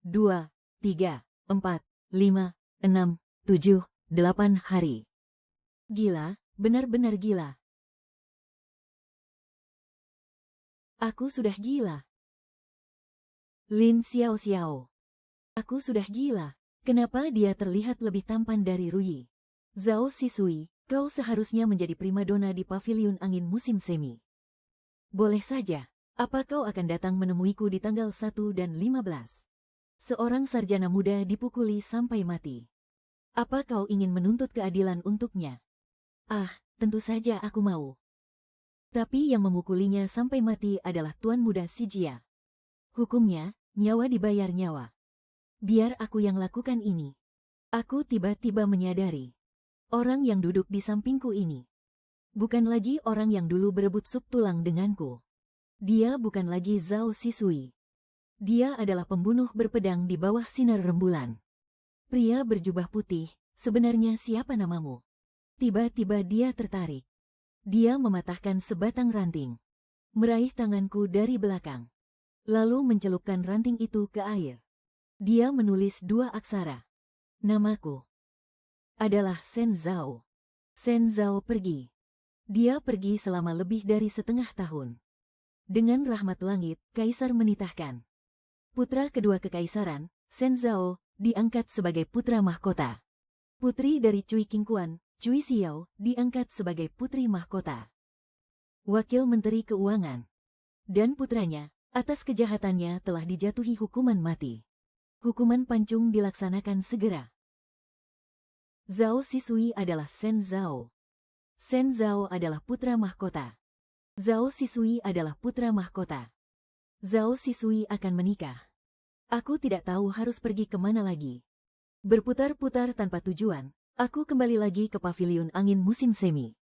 2, 3, 4, 5, 6, 7, 8 hari. Gila, benar-benar gila. Aku sudah gila. Lin Xiao Xiao. Aku sudah gila. Kenapa dia terlihat lebih tampan dari Ruyi? Zhao Sisui, kau seharusnya menjadi primadona di paviliun angin musim semi. Boleh saja. Apa kau akan datang menemuiku di tanggal 1 dan 15? Seorang sarjana muda dipukuli sampai mati. Apa kau ingin menuntut keadilan untuknya? Ah, tentu saja aku mau. Tapi yang memukulinya sampai mati adalah Tuan Muda Sijia. Hukumnya, nyawa dibayar nyawa. Biar aku yang lakukan ini. Aku tiba-tiba menyadari. Orang yang duduk di sampingku ini. Bukan lagi orang yang dulu berebut sup tulang denganku. Dia bukan lagi Zhao Sisui. Dia adalah pembunuh berpedang di bawah sinar rembulan. Pria berjubah putih, sebenarnya siapa namamu? Tiba-tiba dia tertarik. Dia mematahkan sebatang ranting. Meraih tanganku dari belakang. Lalu mencelupkan ranting itu ke air. Dia menulis 2 aksara. Namaku adalah Shen Zhao. Shen Zhao pergi. Dia pergi selama lebih dari setengah tahun. Dengan rahmat langit, Kaisar menitahkan. Putra kedua kekaisaran, Shen Zhao, diangkat sebagai putra mahkota. Putri dari Cui Qingquan, Cui Xiao, diangkat sebagai putri mahkota. Wakil Menteri Keuangan dan putranya, atas kejahatannya telah dijatuhi hukuman mati. Hukuman pancung dilaksanakan segera. Zhao Sisui adalah Shen Zhao. Shen Zhao adalah putra mahkota. Zhao Sisui adalah putra mahkota. Zhao Sisui akan menikah. Aku tidak tahu harus pergi kemana lagi. Berputar-putar tanpa tujuan, aku kembali lagi ke paviliun angin musim semi.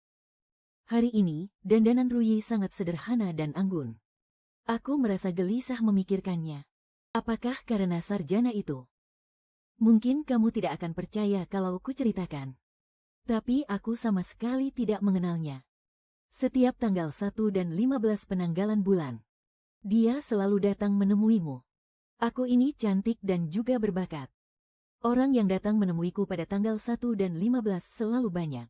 Hari ini, dandanan Ruyi sangat sederhana dan anggun. Aku merasa gelisah memikirkannya. Apakah karena sarjana itu? Mungkin kamu tidak akan percaya kalau kuceritakan. Tapi aku sama sekali tidak mengenalnya. Setiap tanggal 1 dan 15 penanggalan bulan, dia selalu datang menemuimu. Aku ini cantik dan juga berbakat. Orang yang datang menemuiku pada tanggal 1 dan 15 selalu banyak.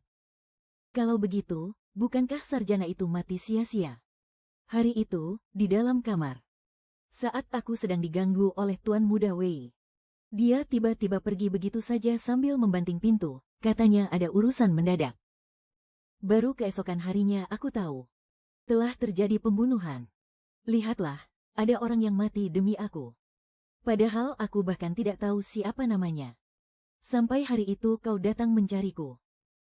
Kalau begitu, bukankah sarjana itu mati sia-sia? Hari itu, di dalam kamar. Saat aku sedang diganggu oleh Tuan Muda Wei. Dia tiba-tiba pergi begitu saja sambil membanting pintu, katanya ada urusan mendadak. Baru keesokan harinya aku tahu. Telah terjadi pembunuhan. Lihatlah, ada orang yang mati demi aku. Padahal aku bahkan tidak tahu siapa namanya. Sampai hari itu kau datang mencariku.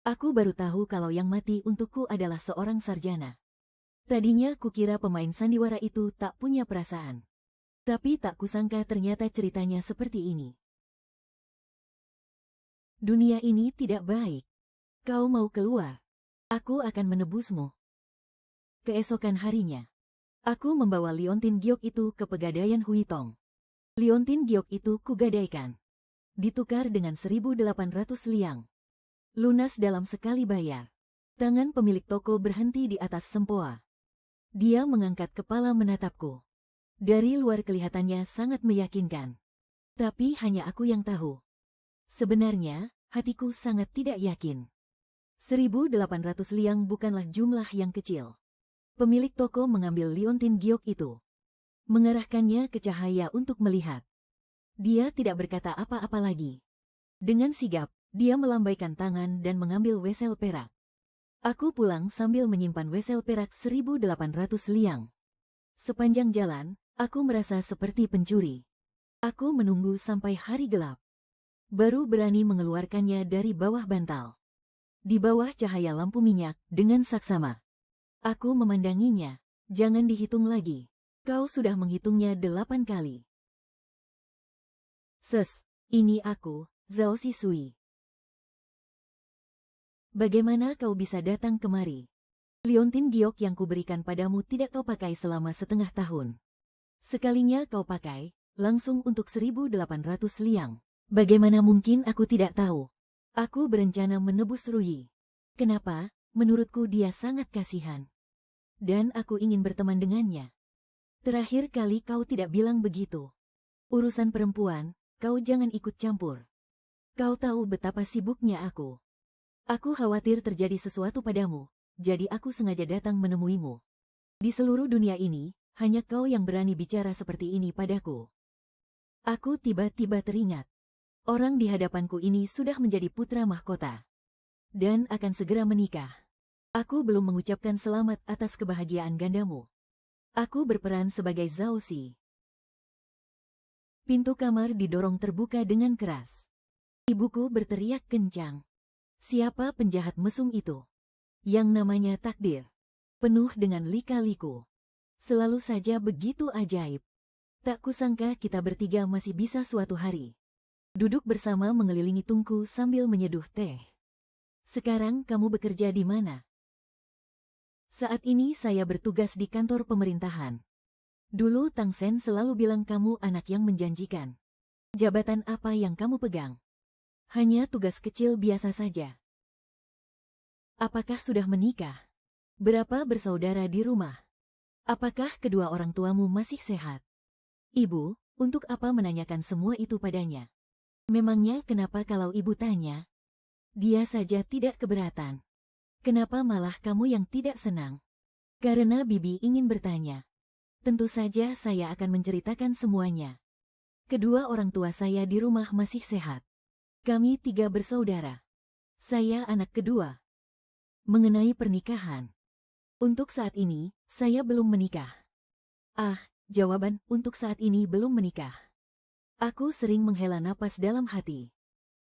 Aku baru tahu kalau yang mati untukku adalah seorang sarjana. Tadinya kukira pemain sandiwara itu tak punya perasaan. Tapi tak kusangka ternyata ceritanya seperti ini. Dunia ini tidak baik. Kau mau keluar? Aku akan menebusmu. Keesokan harinya, aku membawa liontin giok itu ke pegadaian Huitong. Liontin giok itu kugadaikan. Ditukar dengan 1.800 liang. Lunas dalam sekali bayar. Tangan pemilik toko berhenti di atas sempoa. Dia mengangkat kepala menatapku. Dari luar kelihatannya sangat meyakinkan. Tapi hanya aku yang tahu. Sebenarnya, hatiku sangat tidak yakin. 1.800 liang bukanlah jumlah yang kecil. Pemilik toko mengambil liontin giok itu. Mengarahkannya ke cahaya untuk melihat. Dia tidak berkata apa-apa lagi. Dengan sigap, dia melambaikan tangan dan mengambil wesel perak. Aku pulang sambil menyimpan wesel perak 1.800 liang. Sepanjang jalan, aku merasa seperti pencuri. Aku menunggu sampai hari gelap. Baru berani mengeluarkannya dari bawah bantal. Di bawah cahaya lampu minyak, dengan saksama. Aku memandanginya. Jangan dihitung lagi. Kau sudah menghitungnya 8 kali. Ini aku, Zhao Sisui. Bagaimana kau bisa datang kemari? Liontin giok yang kuberikan padamu tidak kau pakai selama setengah tahun. Sekalinya kau pakai, langsung untuk 1.800 liang. Bagaimana mungkin aku tidak tahu? Aku berencana menebus Ruyi. Kenapa? Menurutku dia sangat kasihan. Dan aku ingin berteman dengannya. Terakhir kali kau tidak bilang begitu. Urusan perempuan, kau jangan ikut campur. Kau tahu betapa sibuknya aku. Aku khawatir terjadi sesuatu padamu, jadi aku sengaja datang menemuimu. Di seluruh dunia ini, hanya kau yang berani bicara seperti ini padaku. Aku tiba-tiba teringat. Orang di hadapanku ini sudah menjadi putra mahkota. Dan akan segera menikah. Aku belum mengucapkan selamat atas kebahagiaan gandamu. Aku berperan sebagai Zhao Si. Pintu kamar didorong terbuka dengan keras. Ibuku berteriak kencang. Siapa penjahat mesum itu? Yang namanya takdir. Penuh dengan lika-liku. Selalu saja begitu ajaib. Tak kusangka kita bertiga masih bisa suatu hari duduk bersama mengelilingi tungku sambil menyeduh teh. Sekarang kamu bekerja di mana? Saat ini saya bertugas di kantor pemerintahan. Dulu Tang Sen selalu bilang kamu anak yang menjanjikan. Jabatan apa yang kamu pegang? Hanya tugas kecil biasa saja. Apakah sudah menikah? Berapa bersaudara di rumah? Apakah kedua orang tuamu masih sehat? Ibu, untuk apa menanyakan semua itu padanya? Memangnya kenapa kalau ibu tanya? Dia saja tidak keberatan. Kenapa malah kamu yang tidak senang? Karena bibi ingin bertanya. Tentu saja saya akan menceritakan semuanya. Kedua orang tua saya di rumah masih sehat. Kami 3 bersaudara. Saya anak kedua. Mengenai pernikahan. Untuk saat ini, saya belum menikah. Jawaban untuk saat ini belum menikah. Aku sering menghela napas dalam hati.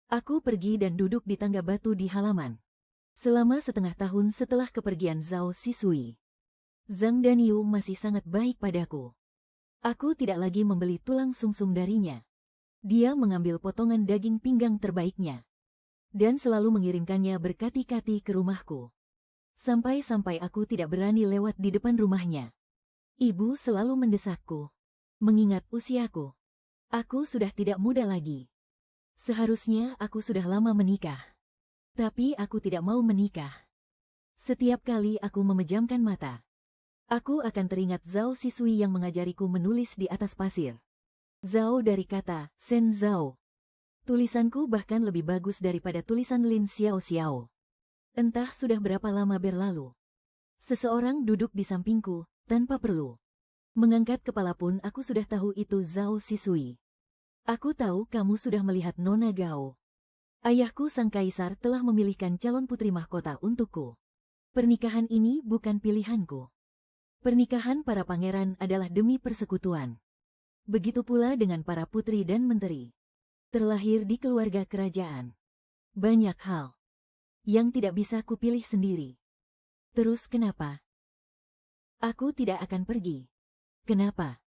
Aku pergi dan duduk di tangga batu di halaman. Selama setengah tahun setelah kepergian Zhao Sisui, Zhang Danyu masih sangat baik padaku. Aku tidak lagi membeli tulang sumsum darinya. Dia mengambil potongan daging pinggang terbaiknya. Dan selalu mengirimkannya berkati-kati ke rumahku. Sampai-sampai aku tidak berani lewat di depan rumahnya. Ibu selalu mendesakku. Mengingat usiaku. Aku sudah tidak muda lagi. Seharusnya aku sudah lama menikah. Tapi aku tidak mau menikah. Setiap kali aku memejamkan mata, aku akan teringat Zhao Sisui yang mengajariku menulis di atas pasir. Zhao dari kata Sen Zhao. Tulisanku bahkan lebih bagus daripada tulisan Lin Xiao Xiao. Entah sudah berapa lama berlalu. Seseorang duduk di sampingku, tanpa perlu mengangkat kepala pun aku sudah tahu itu Zhao Sisui. Aku tahu kamu sudah melihat Nona Gao. Ayahku sang kaisar telah memilihkan calon putri mahkota untukku. Pernikahan ini bukan pilihanku. Pernikahan para pangeran adalah demi persekutuan. Begitu pula dengan para putri dan menteri. Terlahir di keluarga kerajaan. Banyak hal yang tidak bisa kupilih sendiri. Terus kenapa? Aku tidak akan pergi. Kenapa?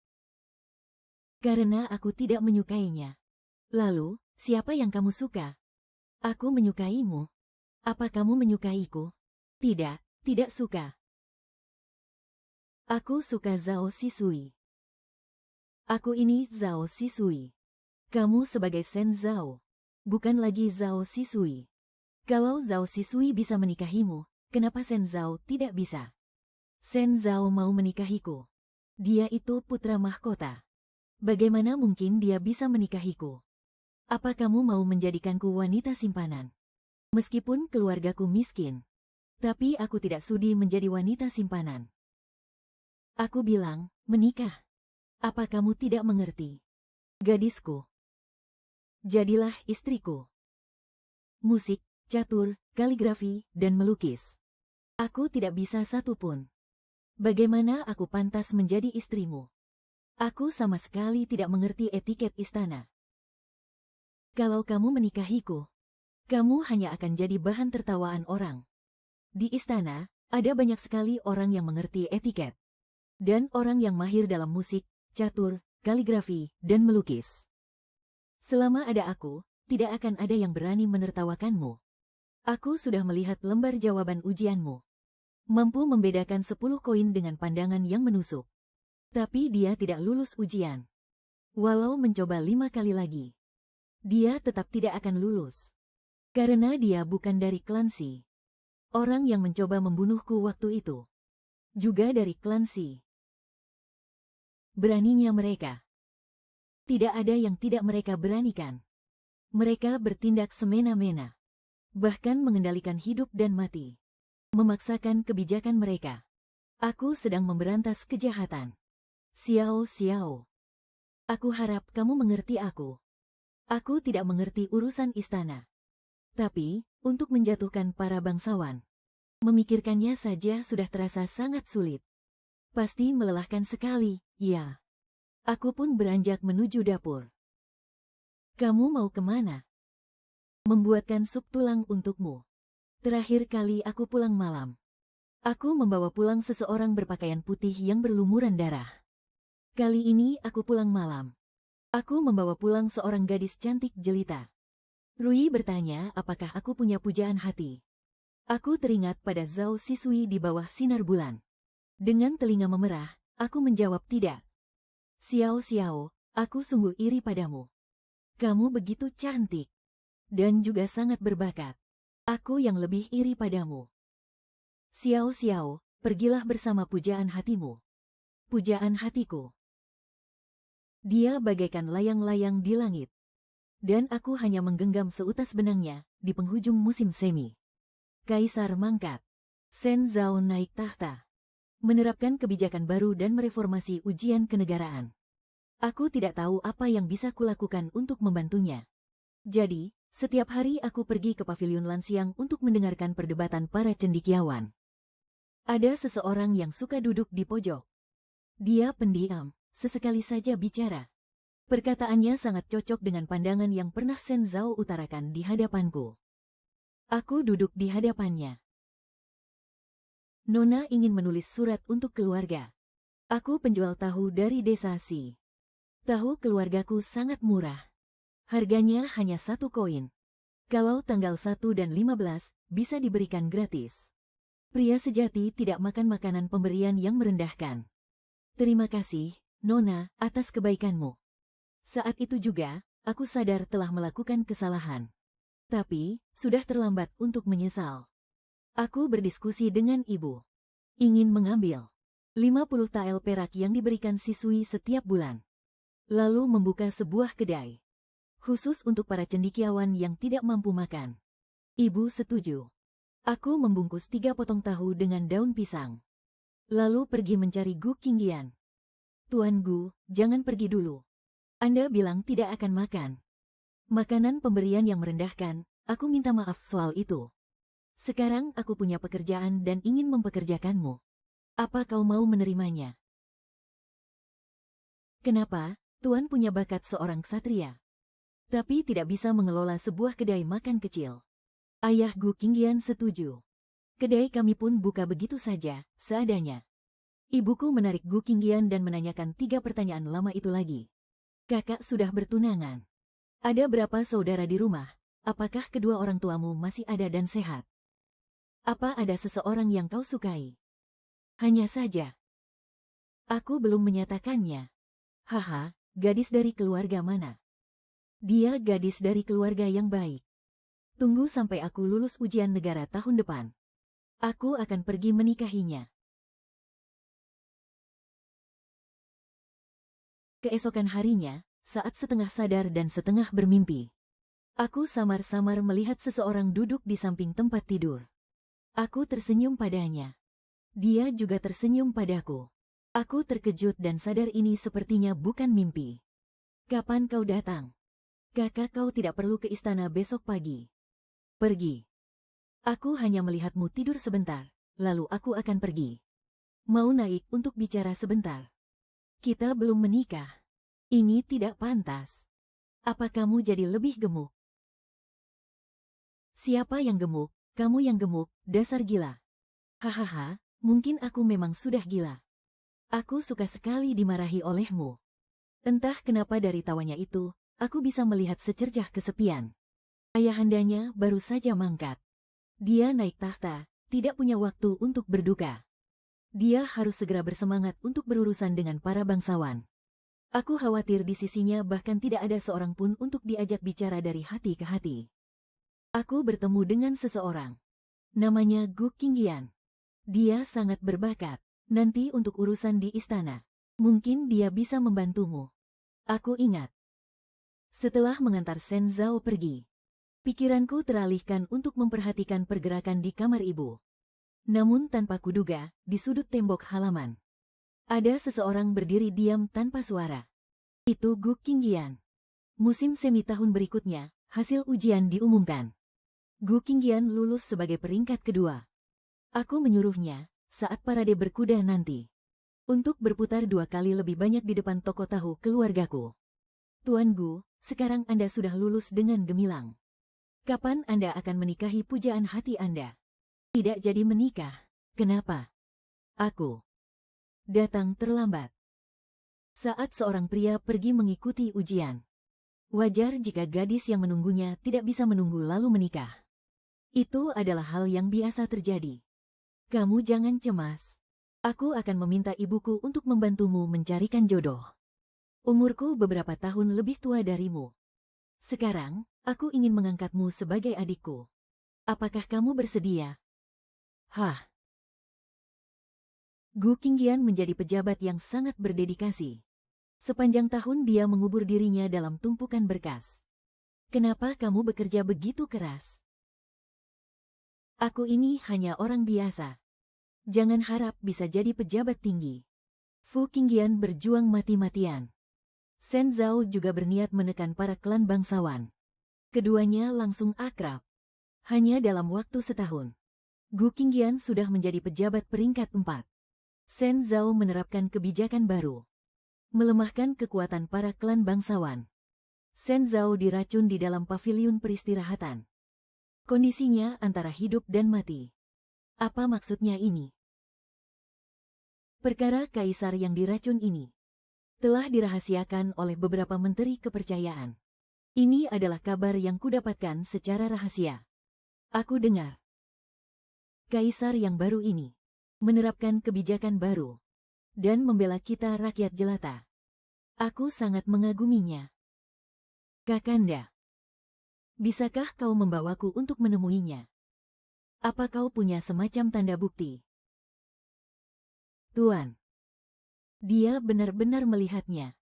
Karena aku tidak menyukainya. Lalu, siapa yang kamu suka? Aku menyukaimu. Apa kamu menyukaiku? Tidak, tidak suka. Aku suka Zhao Sisui. Aku ini Zhao Sisui. Kamu sebagai Shen Zhao, bukan lagi Zhao Sisui. Kalau Zhao Sisui bisa menikahimu, kenapa Shen Zhao tidak bisa? Shen Zhao mau menikahiku. Dia itu putra mahkota. Bagaimana mungkin dia bisa menikahiku? Apa kamu mau menjadikanku wanita simpanan? Meskipun keluargaku miskin, tapi aku tidak sudi menjadi wanita simpanan. Aku bilang, menikah. Apa kamu tidak mengerti? Gadisku, jadilah istriku. Musik, catur, kaligrafi, dan melukis. Aku tidak bisa satu pun. Bagaimana aku pantas menjadi istrimu? Aku sama sekali tidak mengerti etiket istana. Kalau kamu menikahiku, kamu hanya akan jadi bahan tertawaan orang. Di istana, ada banyak sekali orang yang mengerti etiket. Dan orang yang mahir dalam musik, catur, kaligrafi, dan melukis. Selama ada aku, tidak akan ada yang berani menertawakanmu. Aku sudah melihat lembar jawaban ujianmu. Mampu membedakan 10 koin dengan pandangan yang menusuk. Tapi dia tidak lulus ujian. Walau mencoba 5 kali lagi, dia tetap tidak akan lulus. Karena dia bukan dari klan Si. Orang yang mencoba membunuhku waktu itu juga dari klan Si. Beraninya mereka. Tidak ada yang tidak mereka beranikan. Mereka bertindak semena-mena. Bahkan mengendalikan hidup dan mati. Memaksakan kebijakan mereka. Aku sedang memberantas kejahatan. Xiao Xiao. Aku harap kamu mengerti aku. Aku tidak mengerti urusan istana. Tapi, untuk menjatuhkan para bangsawan, memikirkannya saja sudah terasa sangat sulit. Pasti melelahkan sekali, ya. Aku pun beranjak menuju dapur. Kamu mau kemana? Membuatkan sup tulang untukmu. Terakhir kali aku pulang malam. Aku membawa pulang seseorang berpakaian putih yang berlumuran darah. Kali ini aku pulang malam. Aku membawa pulang seorang gadis cantik jelita. Rui bertanya apakah aku punya pujaan hati. Aku teringat pada Zhao Sisui di bawah sinar bulan. Dengan telinga memerah, aku menjawab tidak. Xiao Xiao, aku sungguh iri padamu. Kamu begitu cantik. Dan juga sangat berbakat. Aku yang lebih iri padamu. Xiao Xiao, pergilah bersama pujaan hatimu. Pujaan hatiku. Dia bagaikan layang-layang di langit. Dan aku hanya menggenggam seutas benangnya di penghujung musim semi. Kaisar mangkat. Shen Zhao naik tahta. Menerapkan kebijakan baru dan mereformasi ujian kenegaraan. Aku tidak tahu apa yang bisa kulakukan untuk membantunya. Jadi, setiap hari aku pergi ke pavilion Lansiang untuk mendengarkan perdebatan para cendekiawan. Ada seseorang yang suka duduk di pojok. Dia pendiam, sesekali saja bicara. Perkataannya sangat cocok dengan pandangan yang pernah Shen Zhao utarakan di hadapanku. Aku duduk di hadapannya. Nona ingin menulis surat untuk keluarga. Aku penjual tahu dari desa Si. Tahu keluargaku sangat murah. Harganya hanya 1 koin. Kalau tanggal 1 dan 15, bisa diberikan gratis. Pria sejati tidak makan makanan pemberian yang merendahkan. Terima kasih, Nona, atas kebaikanmu. Saat itu juga, aku sadar telah melakukan kesalahan. Tapi, sudah terlambat untuk menyesal. Aku berdiskusi dengan ibu. Ingin mengambil 50 tael perak yang diberikan siswi setiap bulan. Lalu membuka sebuah kedai. Khusus untuk para cendekiawan yang tidak mampu makan. Ibu setuju. Aku membungkus 3 potong tahu dengan daun pisang. Lalu pergi mencari Gu Qingyan. Tuan Gu, jangan pergi dulu. Anda bilang tidak akan makan. Makanan pemberian yang merendahkan, aku minta maaf soal itu. Sekarang aku punya pekerjaan dan ingin mempekerjakanmu. Apa kau mau menerimanya? Kenapa? Tuan punya bakat seorang ksatria. Tapi tidak bisa mengelola sebuah kedai makan kecil. Ayah Gu Qingyan setuju. Kedai kami pun buka begitu saja, seadanya. Ibuku menarik Gu Qingyan dan menanyakan 3 pertanyaan lama itu lagi. Kakak sudah bertunangan. Ada berapa saudara di rumah? Apakah kedua orang tuamu masih ada dan sehat? Apa ada seseorang yang kau sukai? Hanya saja. Aku belum menyatakannya. Haha, gadis dari keluarga mana? Dia gadis dari keluarga yang baik. Tunggu sampai aku lulus ujian negara tahun depan. Aku akan pergi menikahinya. Keesokan harinya, saat setengah sadar dan setengah bermimpi, aku samar-samar melihat seseorang duduk di samping tempat tidur. Aku tersenyum padanya. Dia juga tersenyum padaku. Aku terkejut dan sadar ini sepertinya bukan mimpi. Kapan kau datang? Kakak, kau tidak perlu ke istana besok pagi. Pergi. Aku hanya melihatmu tidur sebentar, lalu aku akan pergi. Mau naik untuk bicara sebentar. Kita belum menikah. Ini tidak pantas. Apa kamu jadi lebih gemuk? Siapa yang gemuk? Kamu yang gemuk, dasar gila. Hahaha, mungkin aku memang sudah gila. Aku suka sekali dimarahi olehmu. Entah kenapa dari tawanya itu, aku bisa melihat secercah kesepian. Ayahandanya baru saja mangkat. Dia naik tahta, tidak punya waktu untuk berduka. Dia harus segera bersemangat untuk berurusan dengan para bangsawan. Aku khawatir di sisinya bahkan tidak ada seorang pun untuk diajak bicara dari hati ke hati. Aku bertemu dengan seseorang. Namanya Gu Qingyan. Dia sangat berbakat. Nanti untuk urusan di istana. Mungkin dia bisa membantumu. Aku ingat. Setelah mengantar Shen Zhao pergi, pikiranku teralihkan untuk memperhatikan pergerakan di kamar ibu. Namun tanpa kuduga, di sudut tembok halaman, ada seseorang berdiri diam tanpa suara. Itu Gu Qingyan. Musim semi tahun berikutnya, hasil ujian diumumkan. Gu Qingyan lulus sebagai peringkat kedua. Aku menyuruhnya, saat parade berkuda nanti, untuk berputar 2 kali lebih banyak di depan toko tahu keluargaku. Tuan Gu, sekarang Anda sudah lulus dengan gemilang. Kapan Anda akan menikahi pujaan hati Anda? Tidak jadi menikah. Kenapa? Aku datang terlambat. Saat seorang pria pergi mengikuti ujian, wajar jika gadis yang menunggunya tidak bisa menunggu lalu menikah. Itu adalah hal yang biasa terjadi. Kamu jangan cemas. Aku akan meminta ibuku untuk membantumu mencarikan jodoh. Umurku beberapa tahun lebih tua darimu. Sekarang, aku ingin mengangkatmu sebagai adikku. Apakah kamu bersedia? Hah? Gu Qingyan menjadi pejabat yang sangat berdedikasi. Sepanjang tahun dia mengubur dirinya dalam tumpukan berkas. Kenapa kamu bekerja begitu keras? Aku ini hanya orang biasa. Jangan harap bisa jadi pejabat tinggi. Fu Qingyan berjuang mati-matian. Shen Zhao juga berniat menekan para klan bangsawan. Keduanya langsung akrab. Hanya dalam waktu setahun, Gu Qingyan sudah menjadi pejabat peringkat 4. Shen Zhao menerapkan kebijakan baru, melemahkan kekuatan para klan bangsawan. Shen Zhao diracun di dalam paviliun peristirahatan. Kondisinya antara hidup dan mati. Apa maksudnya ini? Perkara kaisar yang diracun ini telah dirahasiakan oleh beberapa menteri kepercayaan. Ini adalah kabar yang kudapatkan secara rahasia. Aku dengar kaisar yang baru ini menerapkan kebijakan baru dan membela kita rakyat jelata. Aku sangat mengaguminya. Kakanda, bisakah kau membawaku untuk menemuinya? Apa kau punya semacam tanda bukti? Tuan, dia benar-benar melihatnya.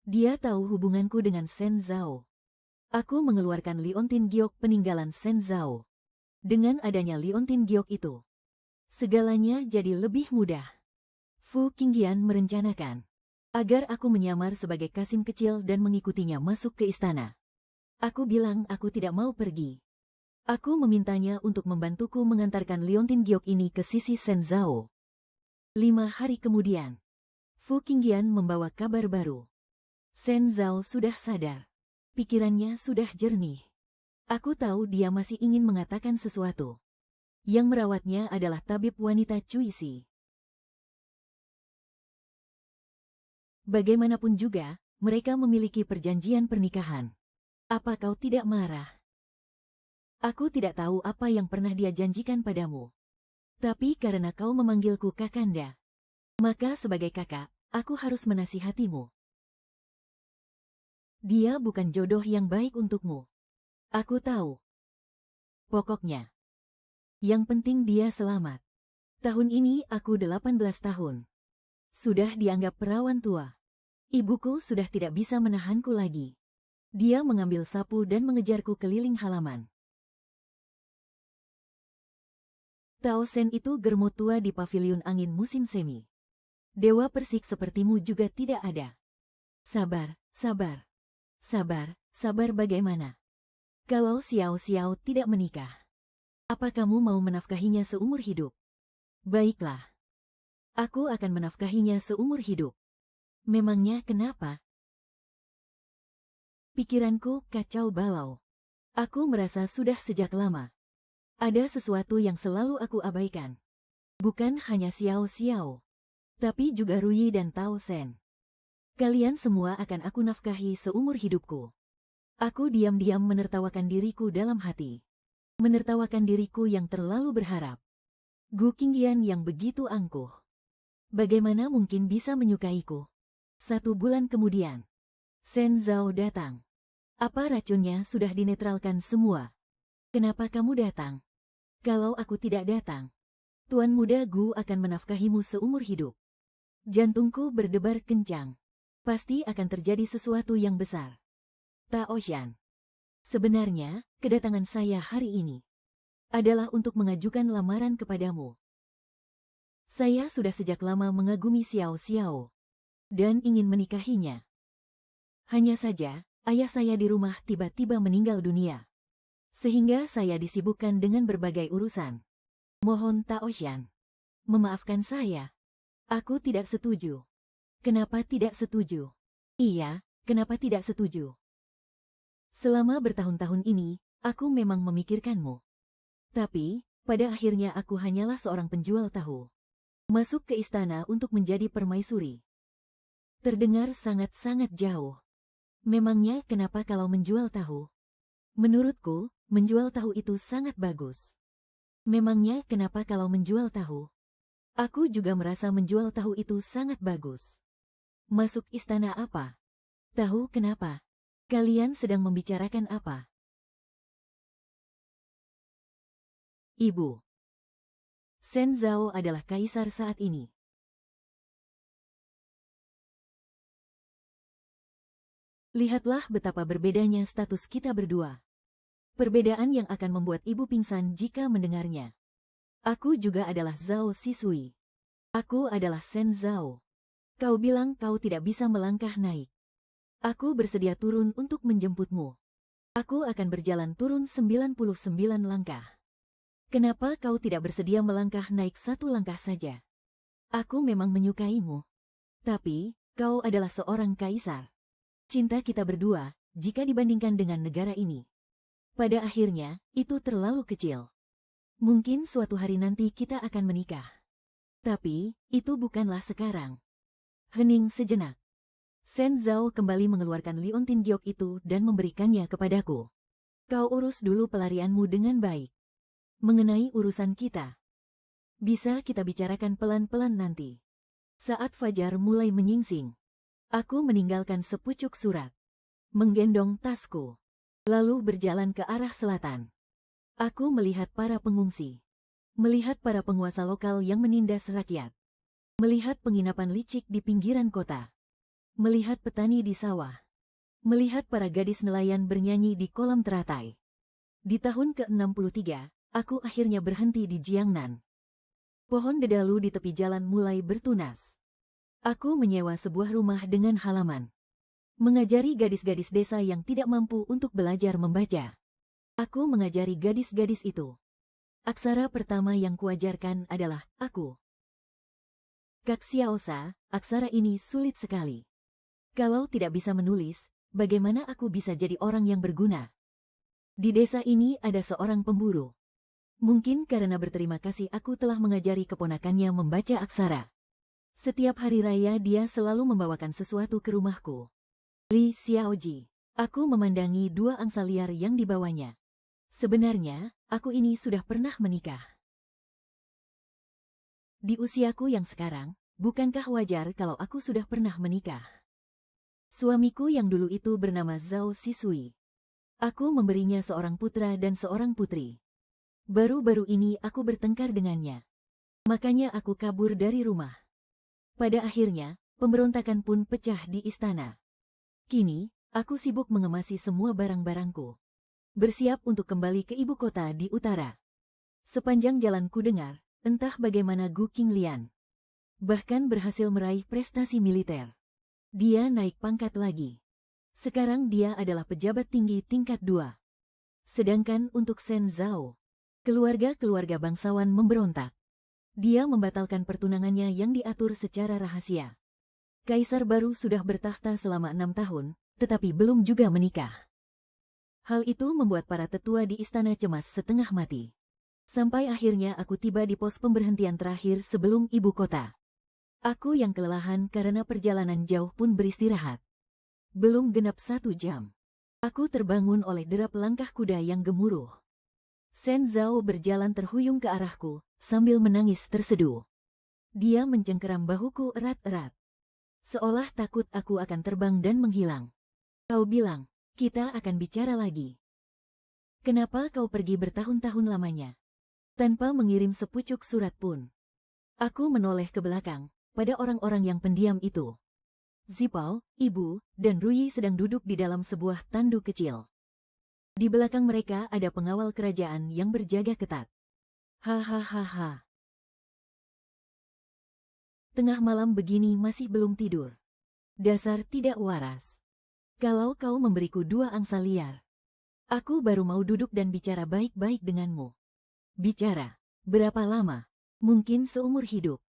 Dia tahu hubunganku dengan Shen Zhao. Aku mengeluarkan Liontin Giok peninggalan Shen Zhao. Dengan adanya Liontin Giok itu, segalanya jadi lebih mudah. Fu Qingyan merencanakan agar aku menyamar sebagai Kasim kecil dan mengikutinya masuk ke istana. Aku bilang aku tidak mau pergi. Aku memintanya untuk membantuku mengantarkan Liontin Giok ini ke sisi Shen Zhao. 5 hari kemudian, Fu Qingyan membawa kabar baru. Shen Zhao sudah sadar. Pikirannya sudah jernih. Aku tahu dia masih ingin mengatakan sesuatu. Yang merawatnya adalah tabib wanita Cui Si. Bagaimanapun juga, mereka memiliki perjanjian pernikahan. Apa kau tidak marah? Aku tidak tahu apa yang pernah dia janjikan padamu. Tapi karena kau memanggilku Kakanda, maka sebagai kakak, aku harus menasihatimu. Dia bukan jodoh yang baik untukmu. Aku tahu. Pokoknya, yang penting dia selamat. Tahun ini aku 18 tahun. Sudah dianggap perawan tua. Ibuku sudah tidak bisa menahanku lagi. Dia mengambil sapu dan mengejarku keliling halaman. Tao Sen itu germo tua di paviliun angin musim semi. Dewa persik sepertimu juga tidak ada. Sabar, sabar. Sabar, sabar bagaimana? Kalau Xiao Xiao tidak menikah, apa kamu mau menafkahinya seumur hidup? Baiklah. Aku akan menafkahinya seumur hidup. Memangnya kenapa? Pikiranku kacau balau. Aku merasa sudah sejak lama. Ada sesuatu yang selalu aku abaikan. Bukan hanya Xiao Xiao, tapi juga Ruyi dan Tao Sen. Kalian semua akan aku nafkahi seumur hidupku. Aku diam-diam menertawakan diriku dalam hati. Menertawakan diriku yang terlalu berharap. Gu Qingyan yang begitu angkuh. Bagaimana mungkin bisa menyukaiku? 1 bulan kemudian, Shen Zhao datang. Apa racunnya sudah dinetralkan semua? Kenapa kamu datang? Kalau aku tidak datang, Tuan Muda Gu akan menafkahimu seumur hidup. Jantungku berdebar kencang. Pasti akan terjadi sesuatu yang besar. Tao Shan. Sebenarnya, kedatangan saya hari ini adalah untuk mengajukan lamaran kepadamu. Saya sudah sejak lama mengagumi Xiao Xiao dan ingin menikahinya. Hanya saja, ayah saya di rumah tiba-tiba meninggal dunia, sehingga saya disibukkan dengan berbagai urusan. Mohon Tao Shan memaafkan saya. Aku tidak setuju. Kenapa tidak setuju? Iya, kenapa tidak setuju? Selama bertahun-tahun ini, aku memang memikirkanmu. Tapi, pada akhirnya aku hanyalah seorang penjual tahu. Masuk ke istana untuk menjadi permaisuri. Terdengar sangat-sangat jauh. Memangnya kenapa kalau menjual tahu? Menurutku, menjual tahu itu sangat bagus. Memangnya kenapa kalau menjual tahu? Aku juga merasa menjual tahu itu sangat bagus. Masuk istana apa? Tahu kenapa? Kalian sedang membicarakan apa? Ibu. Shen Zhao adalah kaisar saat ini. Lihatlah betapa berbedanya status kita berdua. Perbedaan yang akan membuat ibu pingsan jika mendengarnya. Aku juga adalah Zhao Sisui. Aku adalah Shen Zhao. Kau bilang kau tidak bisa melangkah naik. Aku bersedia turun untuk menjemputmu. Aku akan berjalan turun 99 langkah. Kenapa kau tidak bersedia melangkah naik 1 langkah saja? Aku memang menyukaimu. Tapi, kau adalah seorang kaisar. Cinta kita berdua, jika dibandingkan dengan negara ini, pada akhirnya, itu terlalu kecil. Mungkin suatu hari nanti kita akan menikah. Tapi, itu bukanlah sekarang. Hening sejenak. Shen Zhao kembali mengeluarkan liontin giok itu dan memberikannya kepadaku. Kau urus dulu pelarianmu dengan baik. Mengenai urusan kita, bisa kita bicarakan pelan-pelan nanti. Saat fajar mulai menyingsing, aku meninggalkan sepucuk surat, menggendong tasku, lalu berjalan ke arah selatan. Aku melihat para pengungsi, melihat para penguasa lokal yang menindas rakyat, melihat penginapan licik di pinggiran kota, melihat petani di sawah, melihat para gadis nelayan bernyanyi di kolam teratai. Di tahun ke-63, aku akhirnya berhenti di Jiangnan. Pohon dedalu di tepi jalan mulai bertunas. Aku menyewa sebuah rumah dengan halaman, mengajari gadis-gadis desa yang tidak mampu untuk belajar membaca. Aku mengajari gadis-gadis itu. Aksara pertama yang kuajarkan adalah aku. Kak Xiaosa, aksara ini sulit sekali. Kalau tidak bisa menulis, bagaimana aku bisa jadi orang yang berguna? Di desa ini ada seorang pemburu. Mungkin karena berterima kasih aku telah mengajari keponakannya membaca aksara. Setiap hari raya dia selalu membawakan sesuatu ke rumahku. Li Xiaoji. Aku memandangi 2 angsa liar yang dibawanya. Sebenarnya, aku ini sudah pernah menikah. Di usiaku yang sekarang, bukankah wajar kalau aku sudah pernah menikah? Suamiku yang dulu itu bernama Zhao Sisui. Aku memberinya seorang putra dan seorang putri. Baru-baru ini aku bertengkar dengannya. Makanya aku kabur dari rumah. Pada akhirnya, pemberontakan pun pecah di istana. Kini, aku sibuk mengemasi semua barang-barangku. Bersiap untuk kembali ke ibu kota di utara. Sepanjang jalan ku dengar, entah bagaimana Gu Qinglian bahkan berhasil meraih prestasi militer. Dia naik pangkat lagi. Sekarang dia adalah pejabat tinggi tingkat 2. Sedangkan untuk Shen Zhao, keluarga-keluarga bangsawan memberontak. Dia membatalkan pertunangannya yang diatur secara rahasia. Kaisar baru sudah bertakhta selama 6 tahun, tetapi belum juga menikah. Hal itu membuat para tetua di istana cemas setengah mati. Sampai akhirnya aku tiba di pos pemberhentian terakhir sebelum ibu kota. Aku yang kelelahan karena perjalanan jauh pun beristirahat. Belum genap 1 jam. Aku terbangun oleh derap langkah kuda yang gemuruh. Shen Zhao berjalan terhuyung ke arahku, sambil menangis terseduh. Dia mencengkeram bahuku erat-erat. Seolah takut aku akan terbang dan menghilang. Kau bilang, kita akan bicara lagi. Kenapa kau pergi bertahun-tahun lamanya? Tanpa mengirim sepucuk surat pun. Aku menoleh ke belakang, pada orang-orang yang pendiam itu. Zipao, Ibu, dan Ruyi sedang duduk di dalam sebuah tanduk kecil. Di belakang mereka ada pengawal kerajaan yang berjaga ketat. Hahaha. Tengah malam begini masih belum tidur. Dasar tidak waras. Kalau kau memberiku 2 angsa liar, aku baru mau duduk dan bicara baik-baik denganmu. Bicara, berapa lama? Mungkin seumur hidup.